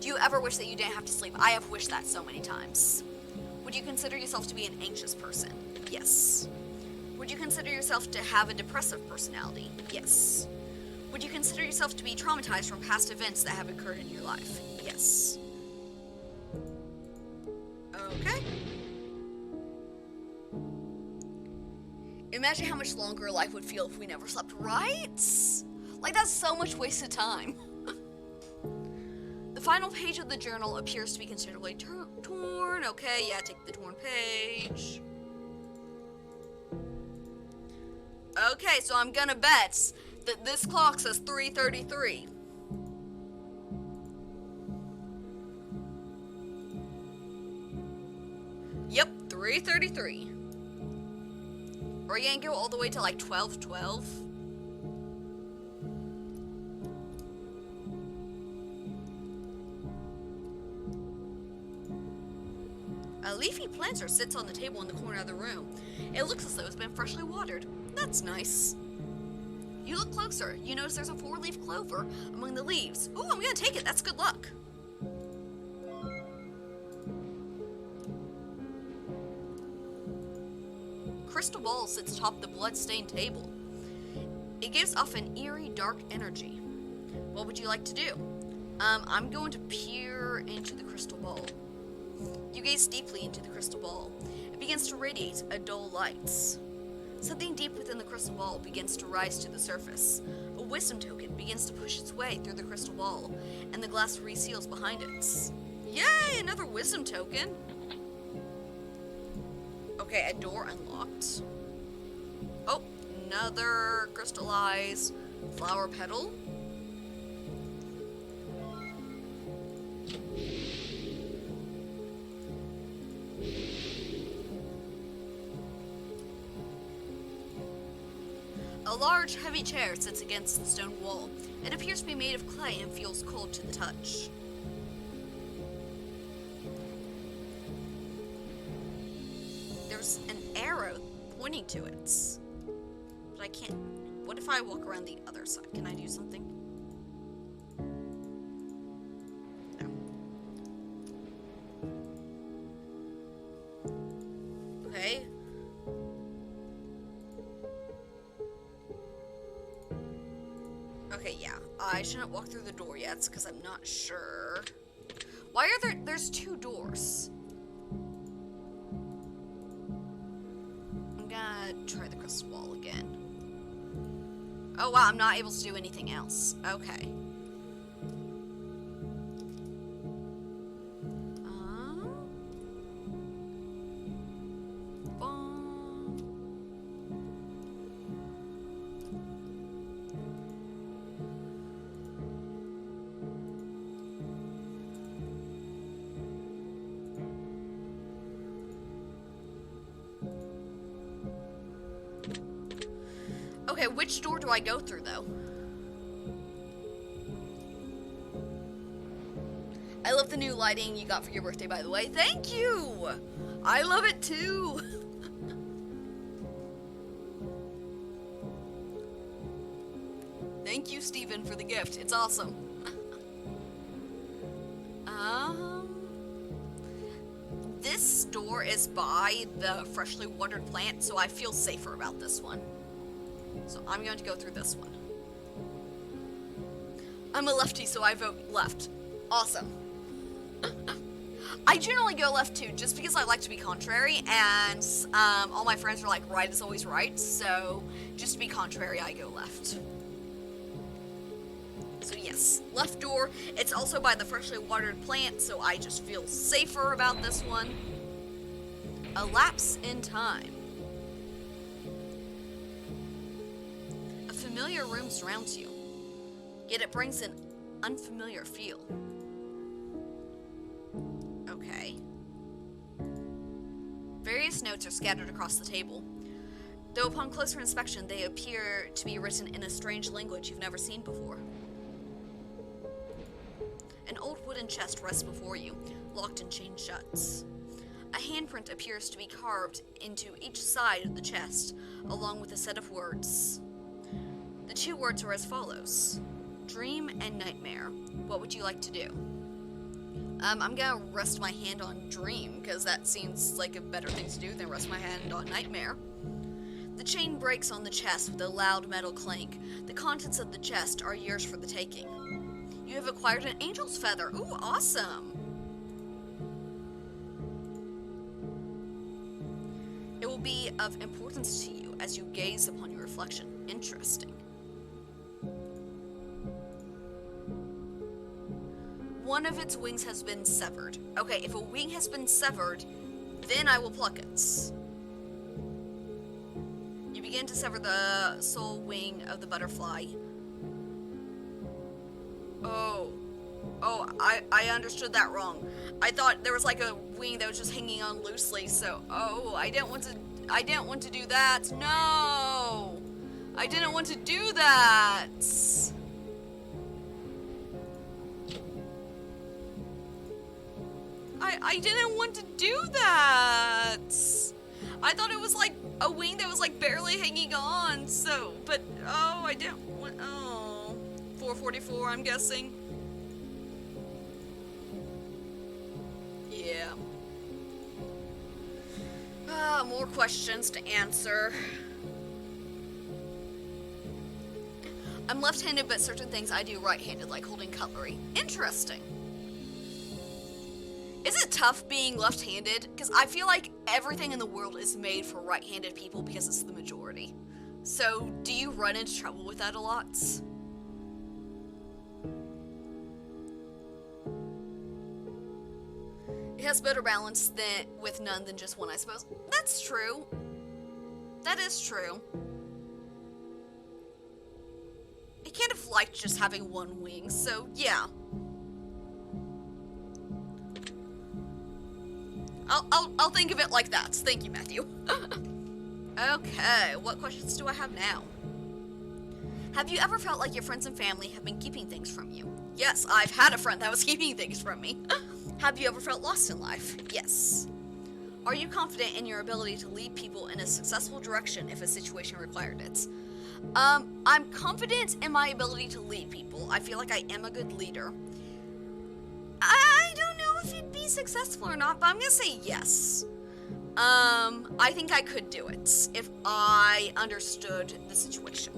Do you ever wish that you didn't have to sleep? I have wished that so many times. Would you consider yourself to be an anxious person? Yes. Would you consider yourself to have a depressive personality? Yes. Would you consider yourself to be traumatized from past events that have occurred in your life? Yes. Okay. Imagine how much longer life would feel if we never slept, right? Like, that's so much wasted time. The final page of the journal appears to be considerably torn. Okay, yeah, take the torn page. Okay, so I'm gonna bet that this clock says 3:33. Yep, 3:33. Are you gonna go all the way to like 12:12? A leafy planter sits on the table in the corner of the room. It looks as though it's been freshly watered. That's nice. You look closer. You notice there's a 4-leaf clover among the leaves. Ooh, I'm gonna take it. That's good luck. Crystal ball sits atop the blood-stained table. It gives off an eerie, dark energy. What would you like to do? I'm going to peer into the crystal ball. You gaze deeply into the crystal ball. It begins to radiate a dull light. Something deep within the crystal ball begins to rise to the surface. A wisdom token begins to push its way through the crystal ball, and the glass reseals behind it. Yay, another wisdom token! Okay, a door unlocked. Oh, another crystallized flower petal. A large, heavy chair sits against the stone wall. It appears to be made of clay and feels cold to the touch. There's an arrow pointing to it. But I can't... What if I walk around the other side? Can I do something? No. Okay. Okay, yeah. I shouldn't walk through the door yet because I'm not sure. Why are there's 2 doors? I'm gonna try the crystal ball again. Oh wow, I'm not able to do anything else. Okay. Okay, which door do I go through, though? I love the new lighting you got for your birthday, by the way. Thank you! I love it, too! Thank you, Steven, for the gift. It's awesome. this door is by the freshly watered plant, so I feel safer about this one. So I'm going to go through this one. I'm a lefty, so I vote left. Awesome. I generally go left too, just because I like to be contrary, and all my friends are like, right is always right, so just to be contrary, I go left. So yes, left door. It's also by the freshly watered plant, so I just feel safer about this one. A lapse in time. A familiar room surrounds you, yet it brings an unfamiliar feel. Okay. Various notes are scattered across the table, though upon closer inspection they appear to be written in a strange language you've never seen before. An old wooden chest rests before you, locked and chained shut. A handprint appears to be carved into each side of the chest, along with a set of words. The 2 words are as follows: dream and nightmare. What would you like to do? I'm gonna rest my hand on dream, because that seems like a better thing to do than rest my hand on nightmare. The chain breaks on the chest with a loud metal clank. The contents of the chest are yours for the taking. You have acquired an angel's feather. Ooh, awesome! It will be of importance to you as you gaze upon your reflection. Interesting. One of its wings has been severed. Okay, if a wing has been severed, then I will pluck it. You begin to sever the sole wing of the butterfly. Oh, I understood that wrong. I thought there was like a wing that was just hanging on loosely, so, I didn't want to do that. No! I didn't want to do that! I didn't want to do that! I thought it was like a wing that was like barely hanging on, so, but, I didn't want, 444, I'm guessing. Yeah. More questions to answer. I'm left-handed, but certain things I do right-handed, like holding cutlery. Interesting. Is it tough being left-handed? Because I feel like everything in the world is made for right-handed people because it's the majority. So, do you run into trouble with that a lot? It has better balance with none than just one, I suppose. That's true. That is true. I kind of like just having one wing, so yeah. I'll think of it like that. Thank you, Matthew. Okay, what questions do I have now? Have you ever felt like your friends and family have been keeping things from you? Yes, I've had a friend that was keeping things from me. Have you ever felt lost in life? Yes. Are you confident in your ability to lead people in a successful direction if a situation required it? I'm confident in my ability to lead people. I feel like I am a good leader. I don't know if it'd be successful or not, but I'm gonna say yes. I think I could do it if I understood the situation.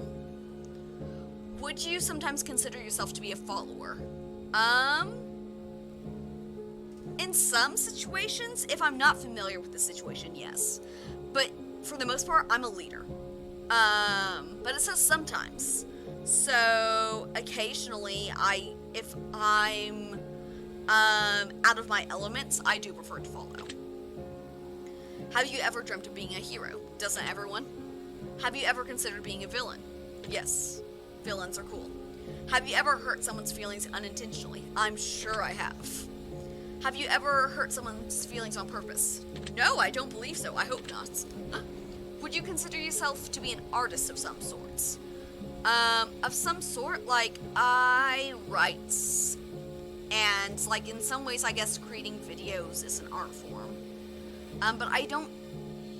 Would you sometimes consider yourself to be a follower? In some situations, if I'm not familiar with the situation, yes. But for the most part, I'm a leader. But it says sometimes. So occasionally, if I'm out of my elements, I do prefer to follow. Have you ever dreamt of being a hero? Doesn't everyone? Have you ever considered being a villain? Yes. Villains are cool. Have you ever hurt someone's feelings unintentionally? I'm sure I have. Have you ever hurt someone's feelings on purpose? No, I don't believe so. I hope not. Would you consider yourself to be an artist of some sorts? Of some sort, like, I write, and, like, in some ways, I guess creating videos is an art form. But I don't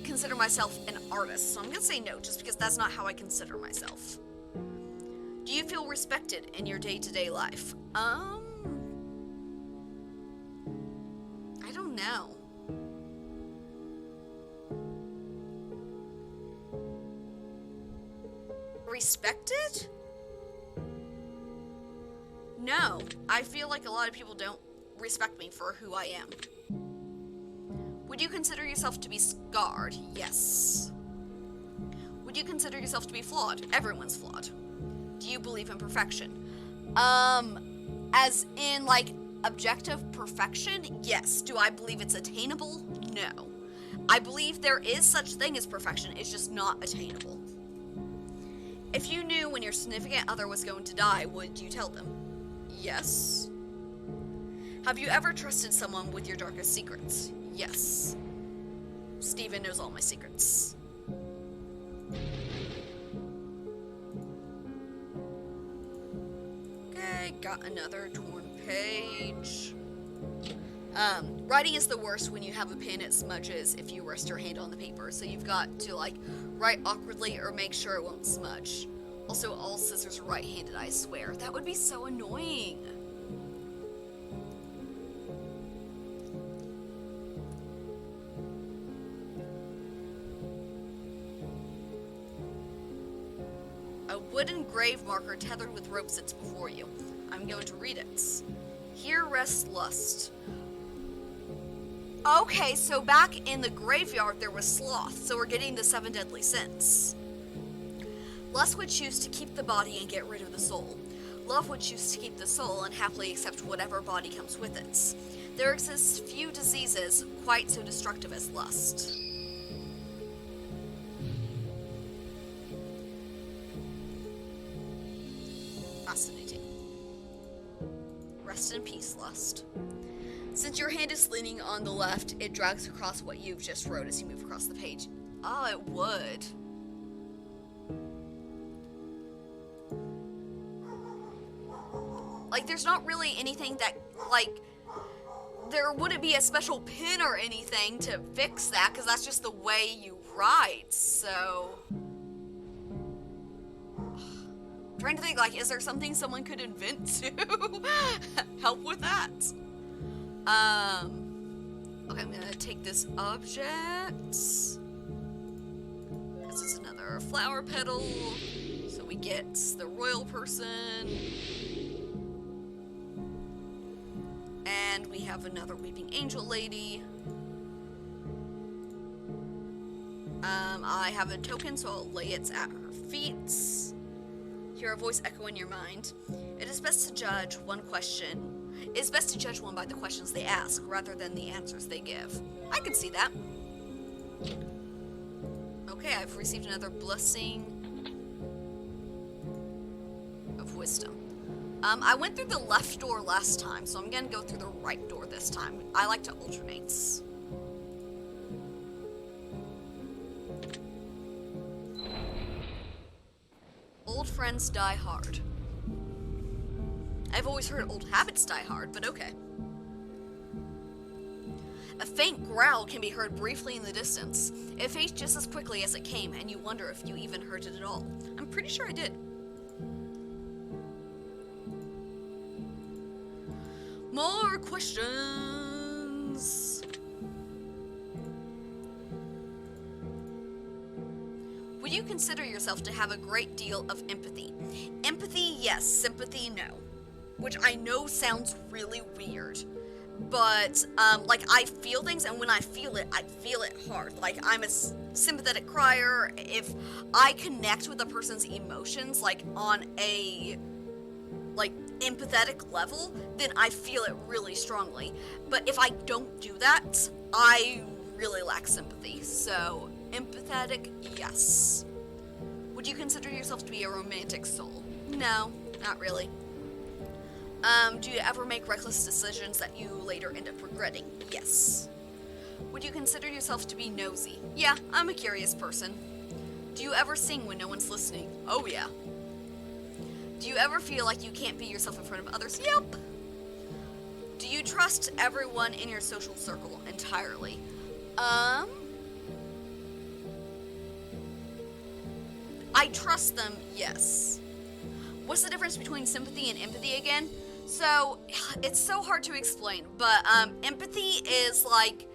consider myself an artist, so I'm gonna say no, just because that's not how I consider myself. Do you feel respected in your day-to-day life? I don't know. respected? No, I feel like a lot of people don't respect me for who I am. Would you consider yourself to be scarred? Yes. Would you consider yourself to be flawed? Everyone's flawed. Do you believe in perfection? As in, like, objective perfection? Yes. Do I believe it's attainable? No. I believe there is such thing as perfection, it's just not attainable. If you knew when your significant other was going to die, would you tell them? Yes. Have you ever trusted someone with your darkest secrets? Yes. Steven knows all my secrets. Okay, got another torn page. Writing is the worst when you have a pen, it smudges if you rest your hand on the paper, so you've got to, like, write awkwardly or make sure it won't smudge. Also, all scissors are right-handed, I swear. That would be so annoying. A wooden grave marker tethered with rope sits before you. I'm going to read it. Here rests lust. Okay, so back in the graveyard there was sloth, so we're getting the 7 deadly sins. Lust would choose to keep the body and get rid of the soul. Love would choose to keep the soul and happily accept whatever body comes with it. There exists few diseases quite so destructive as lust. Fascinating. Rest in peace, lust. Since your hand is leaning on the left, it drags across what you've just wrote as you move across the page. Oh, it would. Like, there's not really anything that, like, there wouldn't be a special pin or anything to fix that, because that's just the way you write, so... I'm trying to think, like, is there something someone could invent to help with that? Okay, I'm gonna take this object. This is another flower petal. So we get the royal person. And we have another weeping angel lady. I have a token, so I'll lay it at her feet. Hear a voice echo in your mind. It is best to judge one by the questions they ask, rather than the answers they give. I can see that. Okay, I've received another blessing of wisdom. I went through the left door last time, so I'm gonna go through the right door this time. I like to alternate. Old friends die hard. I've always heard old habits die hard, but okay. A faint growl can be heard briefly in the distance. It fades just as quickly as it came, and you wonder if you even heard it at all. I'm pretty sure I did. More questions. Would you consider yourself to have a great deal of empathy? Empathy, yes. Sympathy, no. Which I know sounds really weird. But, like, I feel things, and when I feel it hard. Like, I'm a sympathetic crier. If I connect with a person's emotions, like, on a, like, empathetic level, then I feel it really strongly. But if I don't do that, I really lack sympathy. So, empathetic, yes. Would you consider yourself to be a romantic soul? No, not really. Do you ever make reckless decisions that you later end up regretting? Yes. Would you consider yourself to be nosy? Yeah, I'm a curious person. Do you ever sing when no one's listening? Oh yeah. Do you ever feel like you can't be yourself in front of others? Yep. Do you trust everyone in your social circle entirely? I trust them, yes. What's the difference between sympathy and empathy again? So, it's so hard to explain, but empathy is like...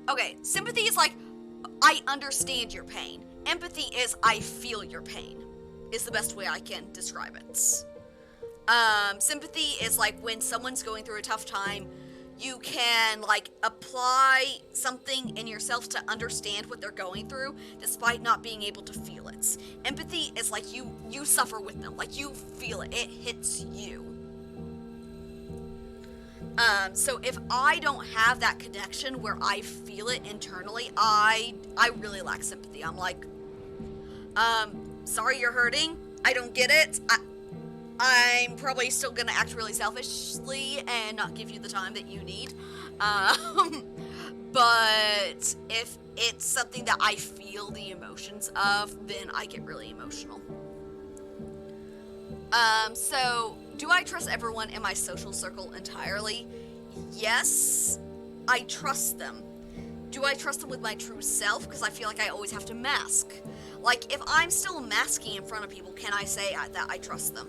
Okay, sympathy is like, I understand your pain. Empathy is I feel your pain, is the best way I can describe it. Sympathy is like when someone's going through a tough time, you can like apply something in yourself to understand what they're going through despite not being able to feel it. Empathy is like you suffer with them, like you feel it, it hits you. So if I don't have that connection where I feel it internally, I really lack sympathy. I'm like, sorry you're hurting. I don't get it. I'm probably still gonna act really selfishly and not give you the time that you need. But if it's something that I feel the emotions of, then I get really emotional. So do I trust everyone in my social circle entirely? Yes, I trust them. Do I trust them with my true self? Because I feel like I always have to mask. Like, if I'm still masking in front of people, can I say that I trust them?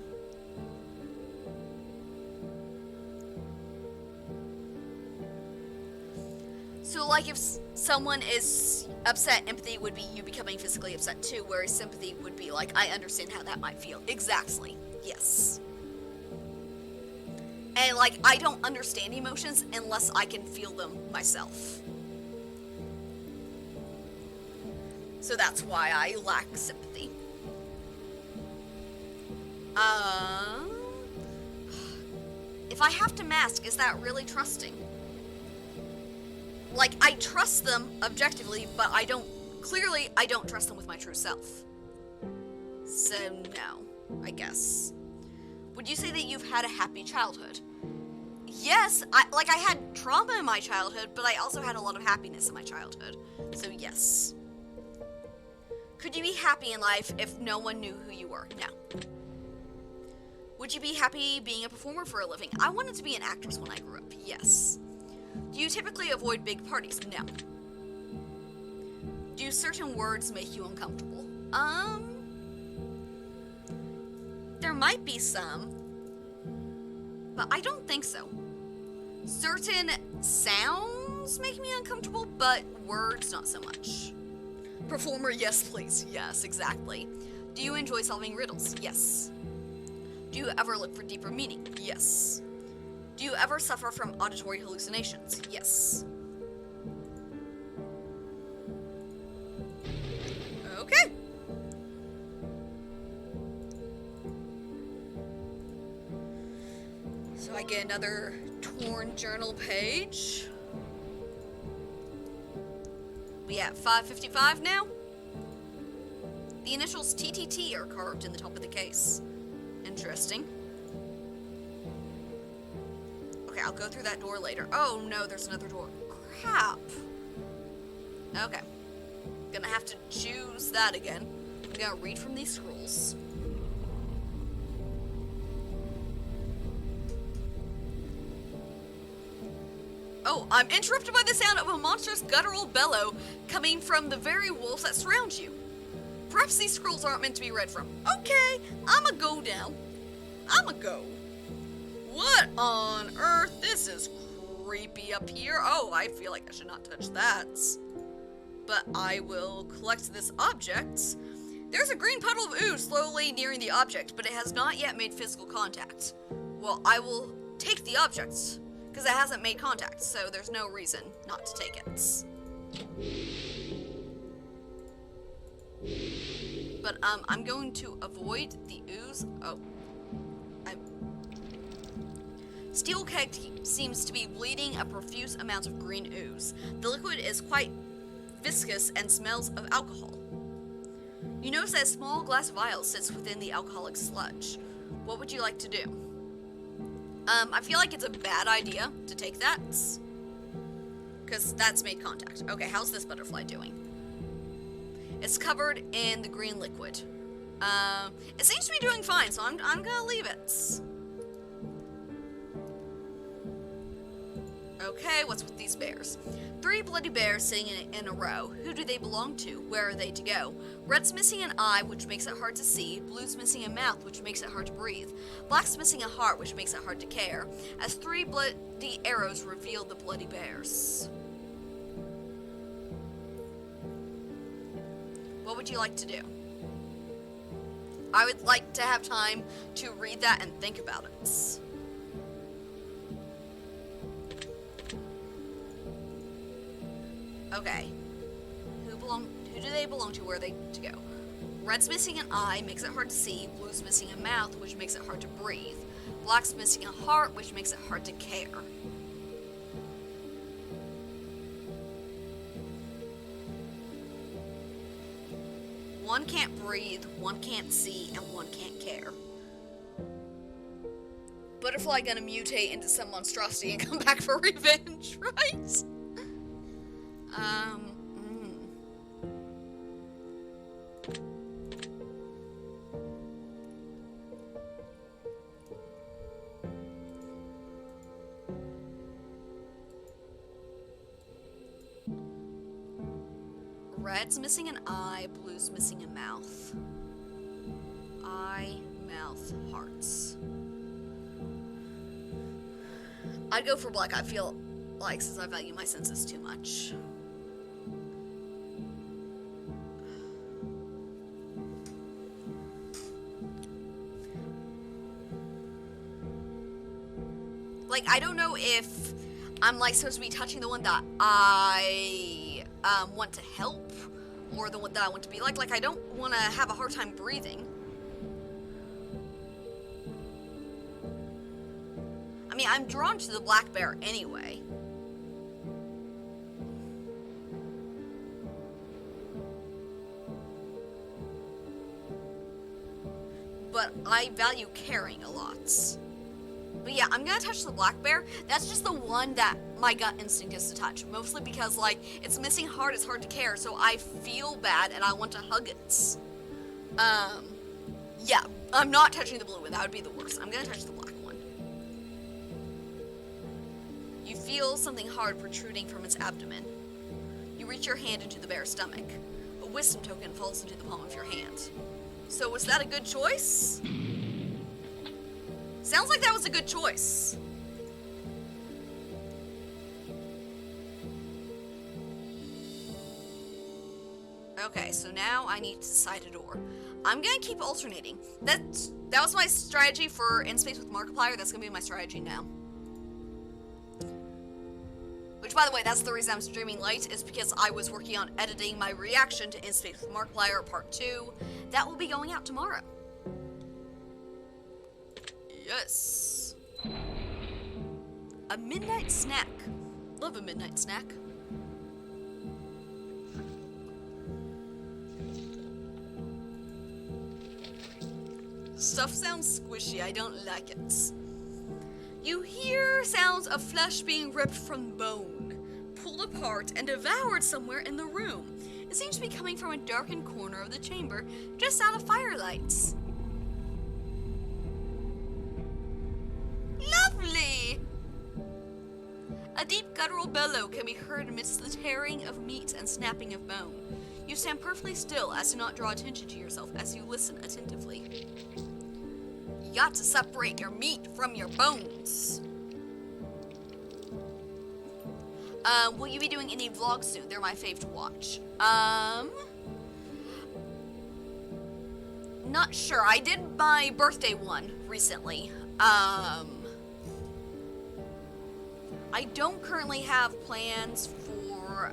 So, like, if someone is upset, empathy would be you becoming physically upset too, whereas sympathy would be like, I understand how that might feel. Exactly. Yes. And, like, I don't understand emotions unless I can feel them myself. So that's why I lack sympathy. If I have to mask, is that really trusting? Like, I trust them objectively, but I don't trust them with my true self. So, no, I guess. Would you say that you've had a happy childhood? Yes, I had trauma in my childhood, but I also had a lot of happiness in my childhood. So, yes. Could you be happy in life if no one knew who you were? No. Would you be happy being a performer for a living? I wanted to be an actress when I grew up, yes. Do you typically avoid big parties? No. Do certain words make you uncomfortable? There might be some, but I don't think so. Certain sounds make me uncomfortable, but words not so much. Performer, yes please. Yes, exactly. Do you enjoy solving riddles? Yes. Do you ever look for deeper meaning? Yes. Do you ever suffer from auditory hallucinations? Yes. Okay. So I get another torn journal page. We at 555 now? The initials TTT are carved in the top of the case. Interesting. Okay, I'll go through that door later. Oh no, there's another door. Crap. Okay. Gonna have to choose that again. I'm gonna read from these scrolls. Oh, I'm interrupted by the sound of a monstrous guttural bellow coming from the very walls that surround you. Perhaps these scrolls aren't meant to be read from. Okay, I'ma go down. I'ma go. What on earth? This is creepy up here. Oh, I feel like I should not touch that. But I will collect this object. There's a green puddle of ooze slowly nearing the object, but it has not yet made physical contact. Well, I will take the object, because it hasn't made contact, so there's no reason not to take it. But, I'm going to avoid the ooze. Oh. Steel keg seems to be bleeding a profuse amount of green ooze. The liquid is quite viscous and smells of alcohol. You notice that a small glass vial sits within the alcoholic sludge. What would you like to do? I feel like it's a bad idea to take that, because that's made contact. Okay, how's this butterfly doing? It's covered in the green liquid. It seems to be doing fine, so I'm gonna leave it. Okay, what's with these bears? 3 bloody bears sitting in a row. Who do they belong to? Where are they to go? Red's missing an eye, which makes it hard to see. Blue's missing a mouth, which makes it hard to breathe. Black's missing a heart, which makes it hard to care. As 3 bloody arrows reveal the bloody bears. What would you like to do? I would like to have time to read that and think about it. Okay. Who do they belong to? Where are they to go? Red's missing an eye, makes it hard to see. Blue's missing a mouth, which makes it hard to breathe. Black's missing a heart, which makes it hard to care. One can't breathe, one can't see, and one can't care. Butterfly gonna mutate into some monstrosity and come back for revenge, right? Red's missing an eye, blue's missing a mouth. Eye, mouth, hearts. I'd go for black, I feel like, since I value my senses too much. Like, I don't know if I'm, like, supposed to be touching the one that I want to help, or the one that I want to be like. Like, I don't want to have a hard time breathing. I mean, I'm drawn to the black bear anyway. But I value caring a lot. But yeah, I'm gonna touch the black bear. That's just the one that my gut instinct is to touch. Mostly because, like, it's missing heart, it's hard to care, so I feel bad and I want to hug it. Yeah, I'm not touching the blue one, that would be the worst. I'm gonna touch the black one. You feel something hard protruding from its abdomen. You reach your hand into the bear's stomach. A wisdom token falls into the palm of your hand. So was that a good choice? Sounds like that was a good choice. Okay, so now I need to decide a door. I'm gonna keep alternating. That was my strategy for In Space with Markiplier. That's gonna be my strategy now. Which, by the way, that's the reason I'm streaming late, is because I was working on editing my reaction to In Space with Markiplier Part 2. That will be going out tomorrow. Yes. A midnight snack. Love a midnight snack. Stuff sounds squishy. I don't like it. You hear sounds of flesh being ripped from bone, pulled apart, and devoured somewhere in the room. It seems to be coming from a darkened corner of the chamber, just out of firelights. Lovely! A deep guttural bellow can be heard amidst the tearing of meat and snapping of bone. You stand perfectly still as to not draw attention to yourself as you listen attentively. You got to separate your meat from your bones. Will you be doing any vlogs soon? They're my fave to watch. Not sure. I did my birthday one recently. I don't currently have plans for,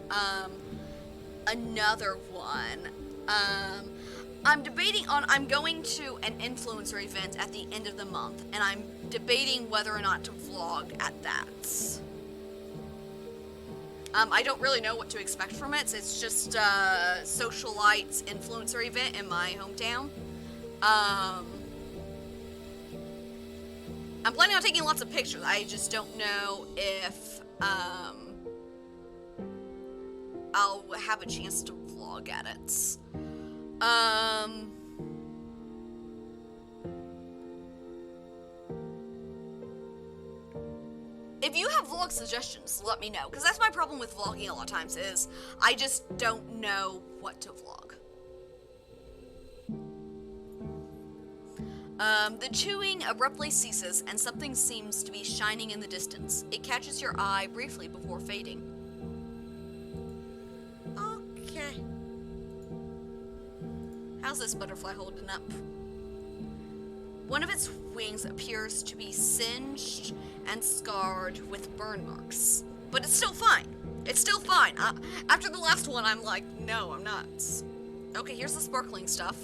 another one. I'm debating on, I'm going to an influencer event at the end of the month, and I'm debating whether or not to vlog at that. I don't really know what to expect from it. It's just a socialite influencer event in my hometown. I'm planning on taking lots of pictures. I just don't know if, I'll have a chance to vlog at it. If you have vlog suggestions, let me know, because that's my problem with vlogging a lot of times, is I just don't know what to vlog. The chewing abruptly ceases, and something seems to be shining in the distance. It catches your eye briefly before fading. Okay. How's this butterfly holding up? One of its wings appears to be singed and scarred with burn marks. But it's still fine. It's still fine. After the last one, I'm like, no, I'm not. Okay, here's the sparkling stuff.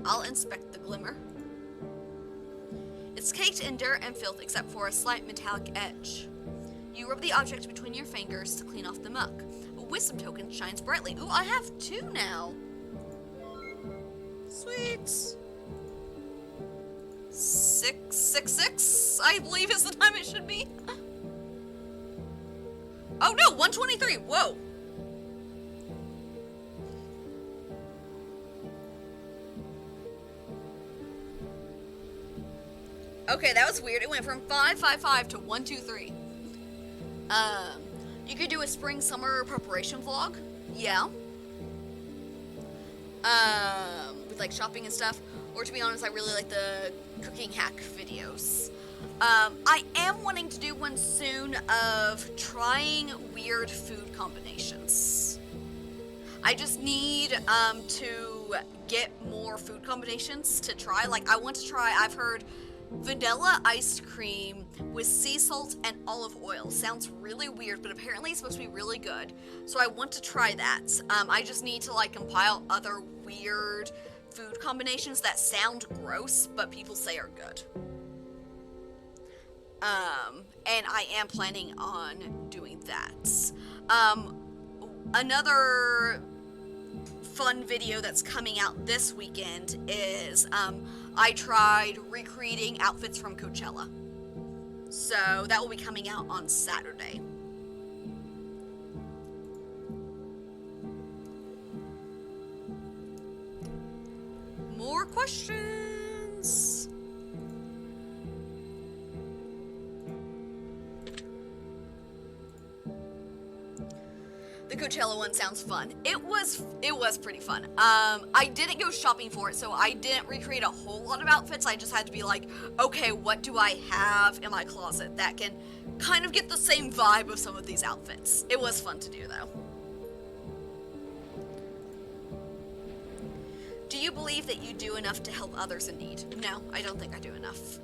I'll inspect the glimmer. It's caked in dirt and filth except for a slight metallic edge. You rub the object between your fingers to clean off the muck. A wisdom token shines brightly. Ooh, I have 2 now. Sweet. 666, I believe is the time it should be. Oh no, 123, whoa. Okay, that was weird. It went from 555 to 123. You could do a spring-summer preparation vlog. Yeah. With like shopping and stuff. Or to be honest, I really like the cooking hack videos. I am wanting to do one soon of trying weird food combinations. I just need to get more food combinations to try. Like, I want to try, I've heard vanilla ice cream with sea salt and olive oil. Sounds really weird, but apparently it's supposed to be really good. So I want to try that. I just need to like compile other weird food combinations that sound gross, but people say are good. And I am planning on doing that. Another fun video that's coming out this weekend is, I tried recreating outfits from Coachella. So that will be coming out on Saturday. More questions? The Coachella one sounds fun. It was pretty fun. I didn't go shopping for it, so I didn't recreate a whole lot of outfits. I just had to be like, okay, what do I have in my closet that can kind of get the same vibe of some of these outfits? It was fun to do, though. Do you believe that you do enough to help others in need? No, I don't think I do enough.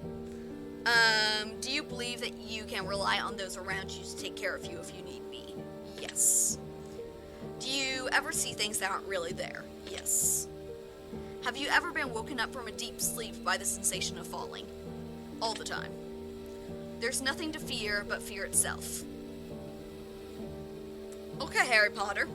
Do you believe that you can rely on those around you to take care of you if you need me? Yes. Do you ever see things that aren't really there? Yes. Have you ever been woken up from a deep sleep by the sensation of falling? All the time. There's nothing to fear but fear itself. Okay, Harry Potter.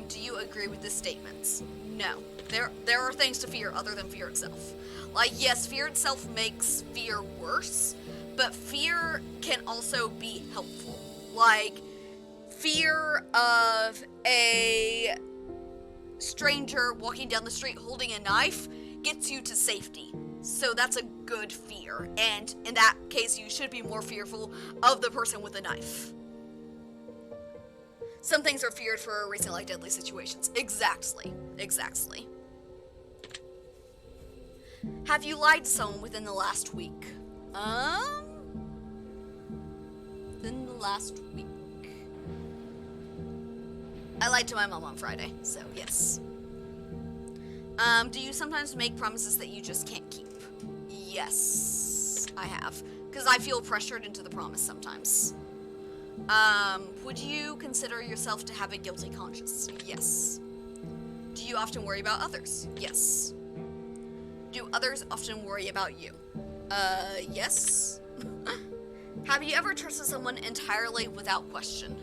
Do you agree with this statement? No. There are things to fear other than fear itself. Like, yes, fear itself makes fear worse, but fear can also be helpful. Like, fear of a stranger walking down the street holding a knife gets you to safety. So that's a good fear. And in that case, you should be more fearful of the person with a knife. Some things are feared for a reason, like deadly situations. Exactly. Have you lied to someone within the last week? Within the last week. I lied to my mom on Friday, so yes. Do you sometimes make promises that you just can't keep? Yes, I have. Because I feel pressured into the promise sometimes. Would you consider yourself to have a guilty conscience? Yes. Do you often worry about others? Yes. Do others often worry about you? Yes. Have you ever trusted someone entirely without question?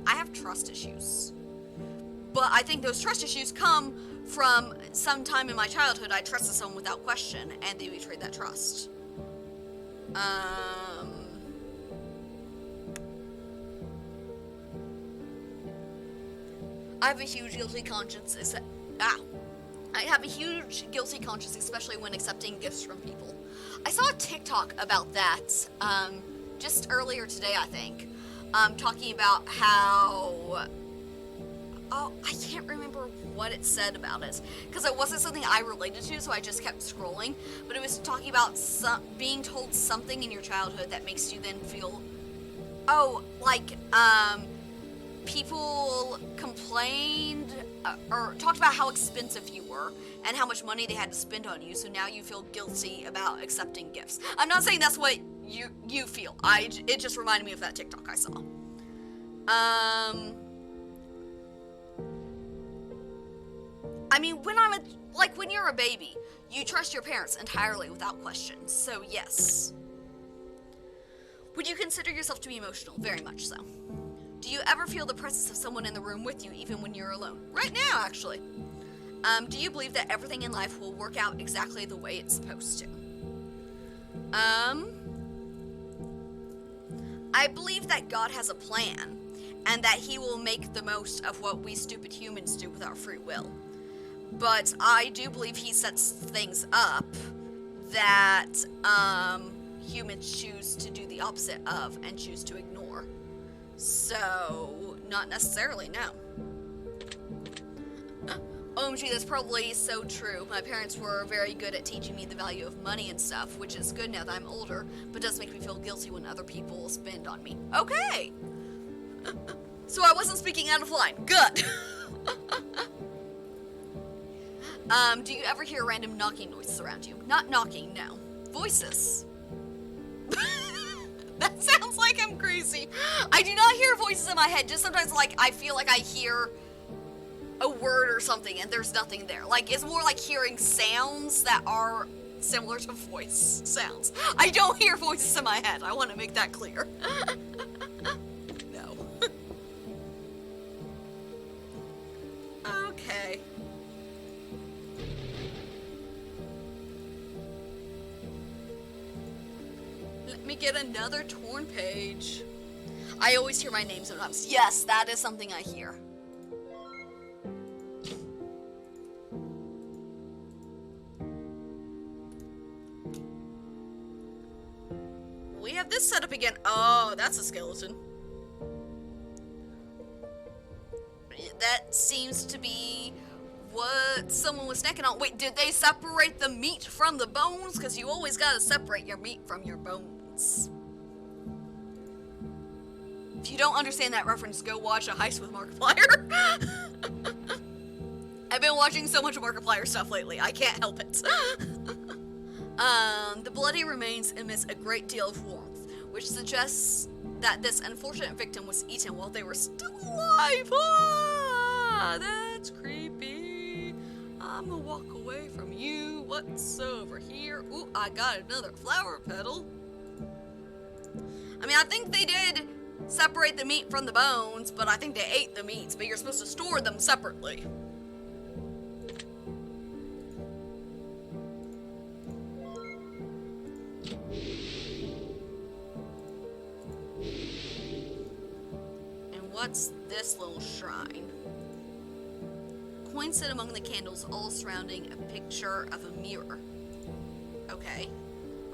I have trust issues. But I think those trust issues come from some time in my childhood I trusted someone without question, and they betrayed that trust. I have a huge guilty conscience. I have a huge guilty conscience, especially when accepting gifts from people. I saw a TikTok about that just earlier today, I think, talking about how... Oh, I can't remember what it said about it, because it wasn't something I related to, so I just kept scrolling. But it was talking about being told something in your childhood that makes you then feel Oh, like, people complained or talked about how expensive you were and how much money they had to spend on you, so now you feel guilty about accepting gifts. I'm not saying that's what you feel. It just reminded me of that TikTok I saw. I mean, when you're a baby, you trust your parents entirely without questions. So yes. Would you consider yourself to be emotional? Very much so. Do you ever feel the presence of someone in the room with you, even when you're alone? Right now, actually. Do you believe that everything in life will work out exactly the way it's supposed to? I believe that God has a plan, and that he will make the most of what we stupid humans do with our free will. But I do believe he sets things up that, humans choose to do the opposite of and choose to ignore. So, not necessarily, no. OMG, that's probably so true. My parents were very good at teaching me the value of money and stuff, which is good now that I'm older, but does make me feel guilty when other people spend on me. Okay! So I wasn't speaking out of line. Good! Do you ever hear random knocking noises around you? Not knocking, no. Voices. That sounds like I'm crazy. I do not hear voices in my head. Just sometimes, like, I feel like I hear a word or something and there's nothing there. Like, it's more like hearing sounds that are similar to voice sounds. I don't hear voices in my head. I want to make that clear. No. Okay. Let me get another torn page. I always hear my name sometimes. Yes, that is something I hear. We have this set up again. Oh, that's a skeleton. That seems to be what someone was snacking on. Wait, did they separate the meat from the bones? Because you always gotta separate your meat from your bones. If you don't understand that reference, go watch A Heist with Markiplier. I've been watching so much Markiplier stuff lately, I can't help it. The bloody remains emits a great deal of warmth, which suggests that this unfortunate victim was eaten while they were still alive. Ah, that's creepy. I'm gonna walk away from you. What's over here? Ooh, I got another flower petal. I mean, I think they did separate the meat from the bones, but I think they ate the meats, but you're supposed to store them separately. And what's this little shrine? Coins sit among the candles, all surrounding a picture of a mirror. Okay.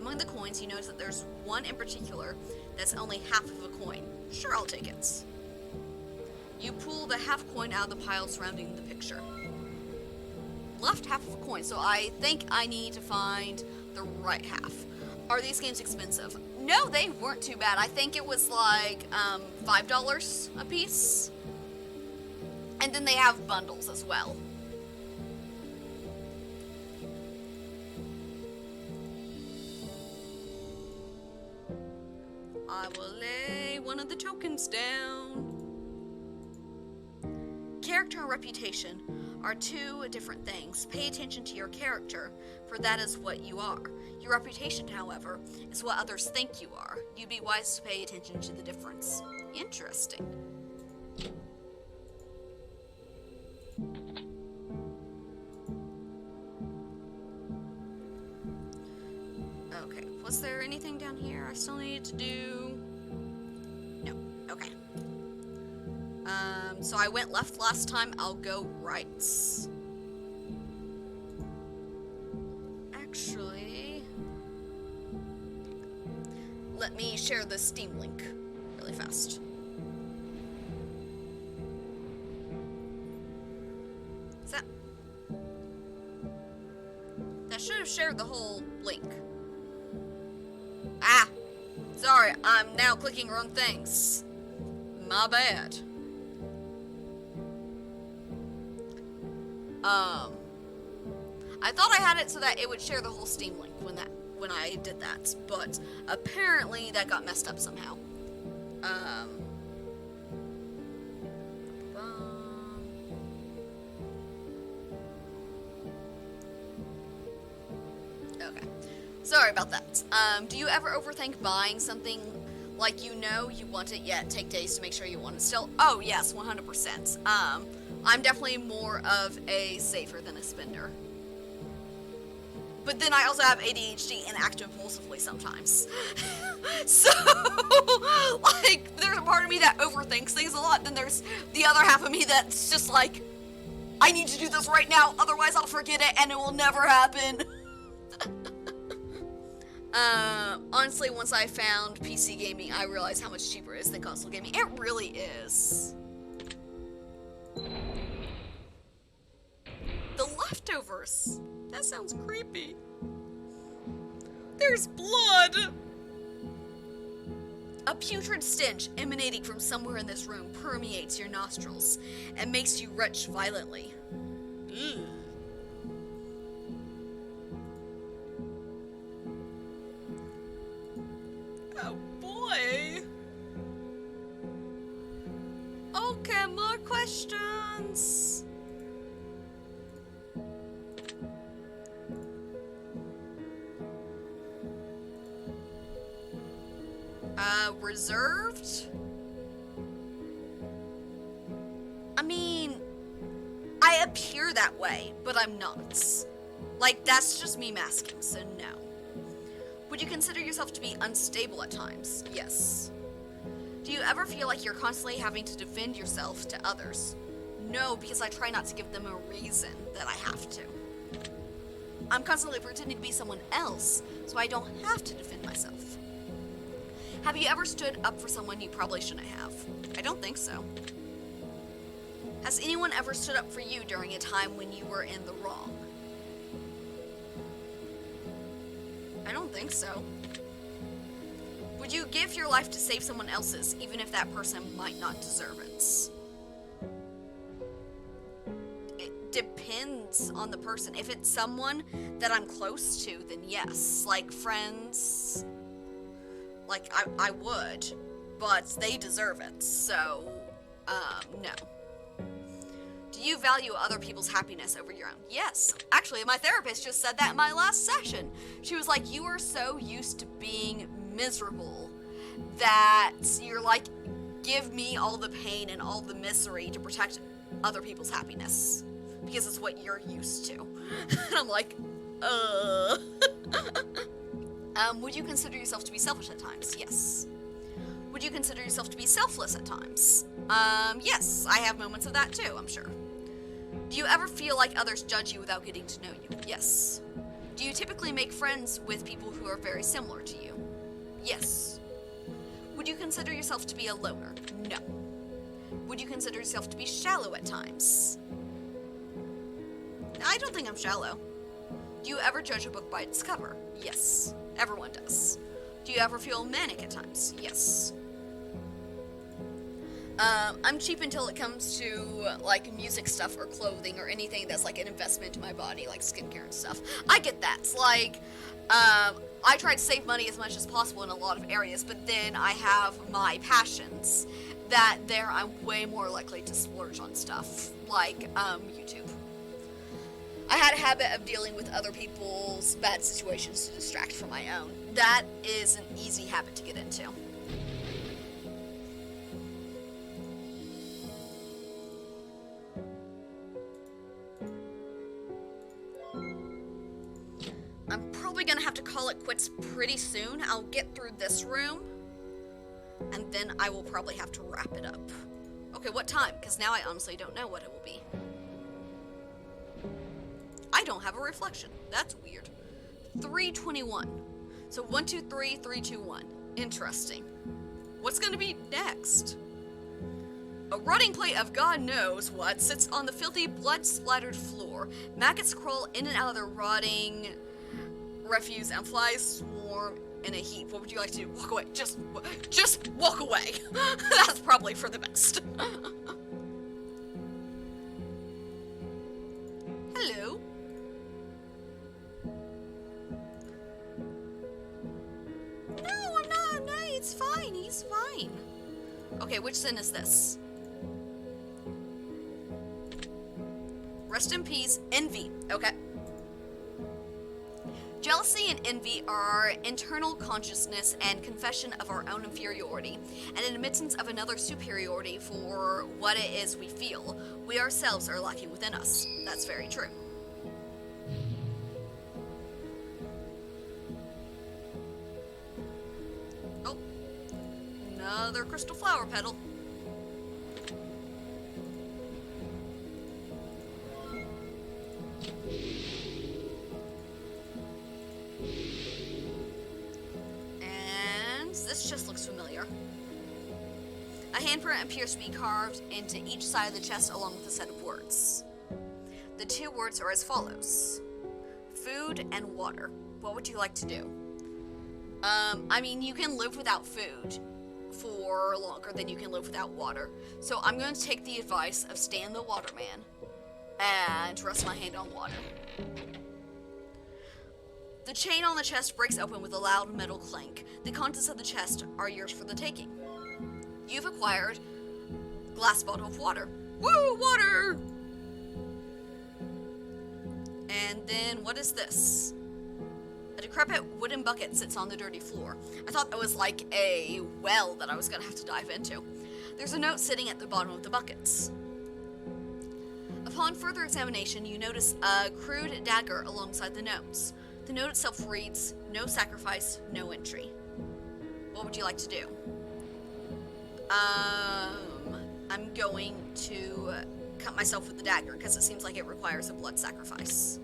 Among the coins, you notice that there's one in particular that's only half of a coin. Sure, I'll take it. You pull the half coin out of the pile surrounding the picture. Left half of a coin, so I think I need to find the right half. Are these games expensive? No, they weren't too bad. I think it was like $5 a piece. And then they have bundles as well. I will lay one of the tokens down. Character and reputation are two different things. Pay attention to your character, for that is what you are. Your reputation, however, is what others think you are. You'd be wise to pay attention to the difference. Interesting. Okay, was there anything down here I still needed to do? No, okay. So I went left last time, I'll go right. Actually, let me share the Steam link really fast. Is that should have shared the whole link. Ah! Sorry, I'm now clicking wrong things. My bad. I thought I had it so that it would share the whole Steam link when I did that, but apparently that got messed up somehow. Okay. Sorry about that. Do you ever overthink buying something like you know you want it yet take days to make sure you want it still? Oh yes, 100%. I'm definitely more of a saver than a spender. But then I also have ADHD and act impulsively sometimes. So, like, there's a part of me that overthinks things a lot, then there's the other half of me that's just like, I need to do this right now, otherwise I'll forget it and it will never happen. Honestly, once I found PC gaming, I realized how much cheaper it is than console gaming. It really is. The Leftovers. That sounds creepy. There's blood! A putrid stench emanating from somewhere in this room permeates your nostrils and makes you retch violently. Ew. Oh boy. Okay, more questions. Reserved? I mean, I appear that way, but I'm not. Like, that's just me masking, so no. Would you consider yourself to be unstable at times? Yes. Do you ever feel like you're constantly having to defend yourself to others? No, because I try not to give them a reason that I have to. I'm constantly pretending to be someone else, so I don't have to defend myself. Have you ever stood up for someone you probably shouldn't have? I don't think so. Has anyone ever stood up for you during a time when you were in the wrong? I don't think so. Would you give your life to save someone else's, even if that person might not deserve it? It depends on the person. If it's someone that I'm close to, then yes. Like friends, like I would, but they deserve it, so, no. Do you value other people's happiness over your own? Yes. Actually, my therapist just said that in my last session. She was like, you are so used to being miserable that you're like, give me all the pain and all the misery to protect other people's happiness. Because it's what you're used to. And I'm like, would you consider yourself to be selfish at times? Yes. Would you consider yourself to be selfless at times? Yes, I have moments of that too, I'm sure. Do you ever feel like others judge you without getting to know you? Yes. Do you typically make friends with people who are very similar to you? Yes. Would you consider yourself to be a loner? No. Would you consider yourself to be shallow at times? I don't think I'm shallow. Do you ever judge a book by its cover? Yes. Everyone does. Do you ever feel manic at times? Yes. I'm cheap until it comes to, like, music stuff or clothing or anything that's, like, an investment in my body, like skincare and stuff. I get that. It's like, I try to save money as much as possible in a lot of areas, but then I have my passions that there I'm way more likely to splurge on stuff, like, YouTube. I had a habit of dealing with other people's bad situations to distract from my own. That is an easy habit to get into. I'm probably gonna have to call it quits pretty soon. I'll get through this room, and then I will probably have to wrap it up. Okay, what time? Because now I honestly don't know what it will be. I don't have a reflection. That's weird. 3:21. So 1, 2, 3, 3, 2, 1. Interesting. What's gonna be next? A rotting plate of God knows what sits on the filthy, blood-splattered floor. Maggots crawl in and out of the rotting refuse and flies swarm in a heap, what would you like to do? Walk away. Just walk away. That's probably for the best. Hello. No, I'm not. No, it's fine. He's fine. Okay, which sin is this? Rest in peace, envy. Okay. Jealousy and envy are internal consciousness and confession of our own inferiority, and an admittance of another superiority for what it is we feel. We ourselves are lacking within us. That's very true. Oh, another crystal flower petal. This chest looks familiar. A handprint appears to be carved into each side of the chest along with a set of words. The two words are as follows. Food and water. What would you like to do? I mean, you can live without food for longer than you can live without water. So I'm going to take the advice of Stan the Waterman and rest my hand on water. The chain on the chest breaks open with a loud metal clank. The contents of the chest are yours for the taking. You've acquired glass bottle of water. Woo, water! And then what is this? A decrepit wooden bucket sits on the dirty floor. I thought that was like a well that I was gonna have to dive into. There's a note sitting at the bottom of the buckets. Upon further examination, you notice a crude dagger alongside the notes. The note itself reads, "No sacrifice, no entry." What would you like to do? I'm going to cut myself with the dagger because it seems like it requires a blood sacrifice.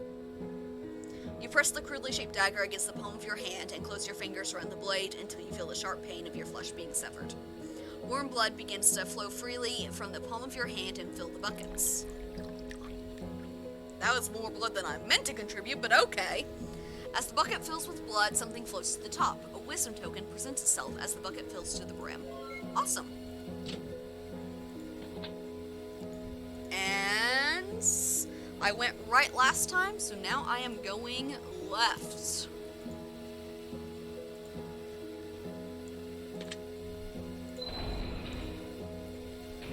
You press the crudely shaped dagger against the palm of your hand and close your fingers around the blade until you feel the sharp pain of your flesh being severed. Warm blood begins to flow freely from the palm of your hand and fill the buckets. That was more blood than I meant to contribute, but okay. As the bucket fills with blood, something floats to the top. A wisdom token presents itself as the bucket fills to the brim. Awesome. And I went right last time, so now I am going left.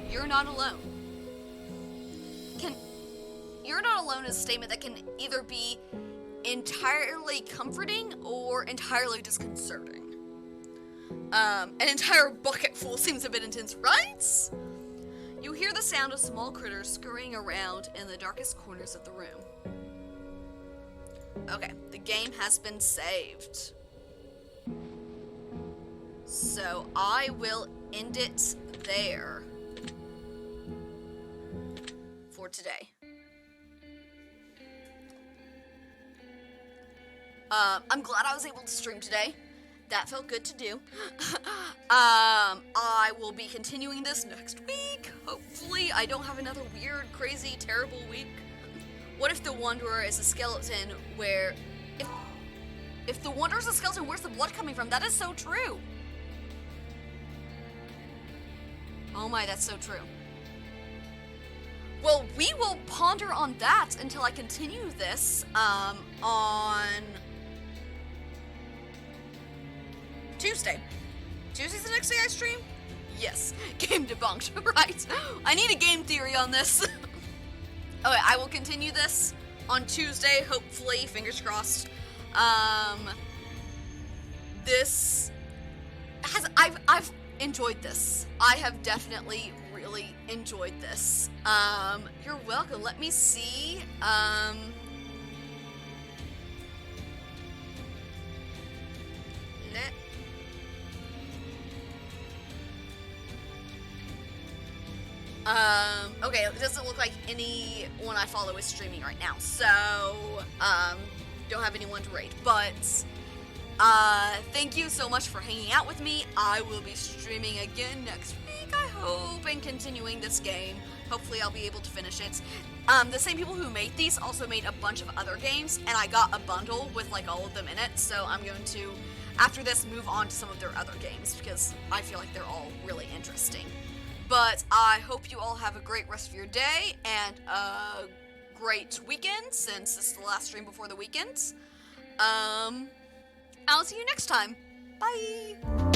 You're not alone. You're not alone is a statement that can either be entirely comforting or entirely disconcerting. An entire bucket full seems a bit intense, right? You hear the sound of small critters scurrying around in the darkest corners of the room. Okay, the game has been saved. So I will end it there for today. I'm glad I was able to stream today. That felt good to do. I will be continuing this next week. Hopefully, I don't have another weird, crazy, terrible week. What if the Wanderer is a skeleton where... If the Wanderer's a skeleton, where's the blood coming from? That is so true. Oh my, that's so true. Well, we will ponder on that until I continue this, on... Tuesday. Tuesday's the next day I stream? Yes. Game debunked, right? I need a game theory on this. Okay, I will continue this on Tuesday, hopefully, fingers crossed. This has, I've enjoyed this. I have definitely really enjoyed this. You're welcome. Let me see. Okay, it doesn't look like anyone I follow is streaming right now, so, don't have anyone to rate, but, thank you so much for hanging out with me. I will be streaming again next week, I hope, and continuing this game. Hopefully I'll be able to finish it. The same people who made these also made a bunch of other games, and I got a bundle with, like, all of them in it, so I'm going to after this, move on to some of their other games, because I feel like they're all really interesting. But I hope you all have a great rest of your day, and a great weekend, since this is the last stream before the weekend. I'll see you next time. Bye!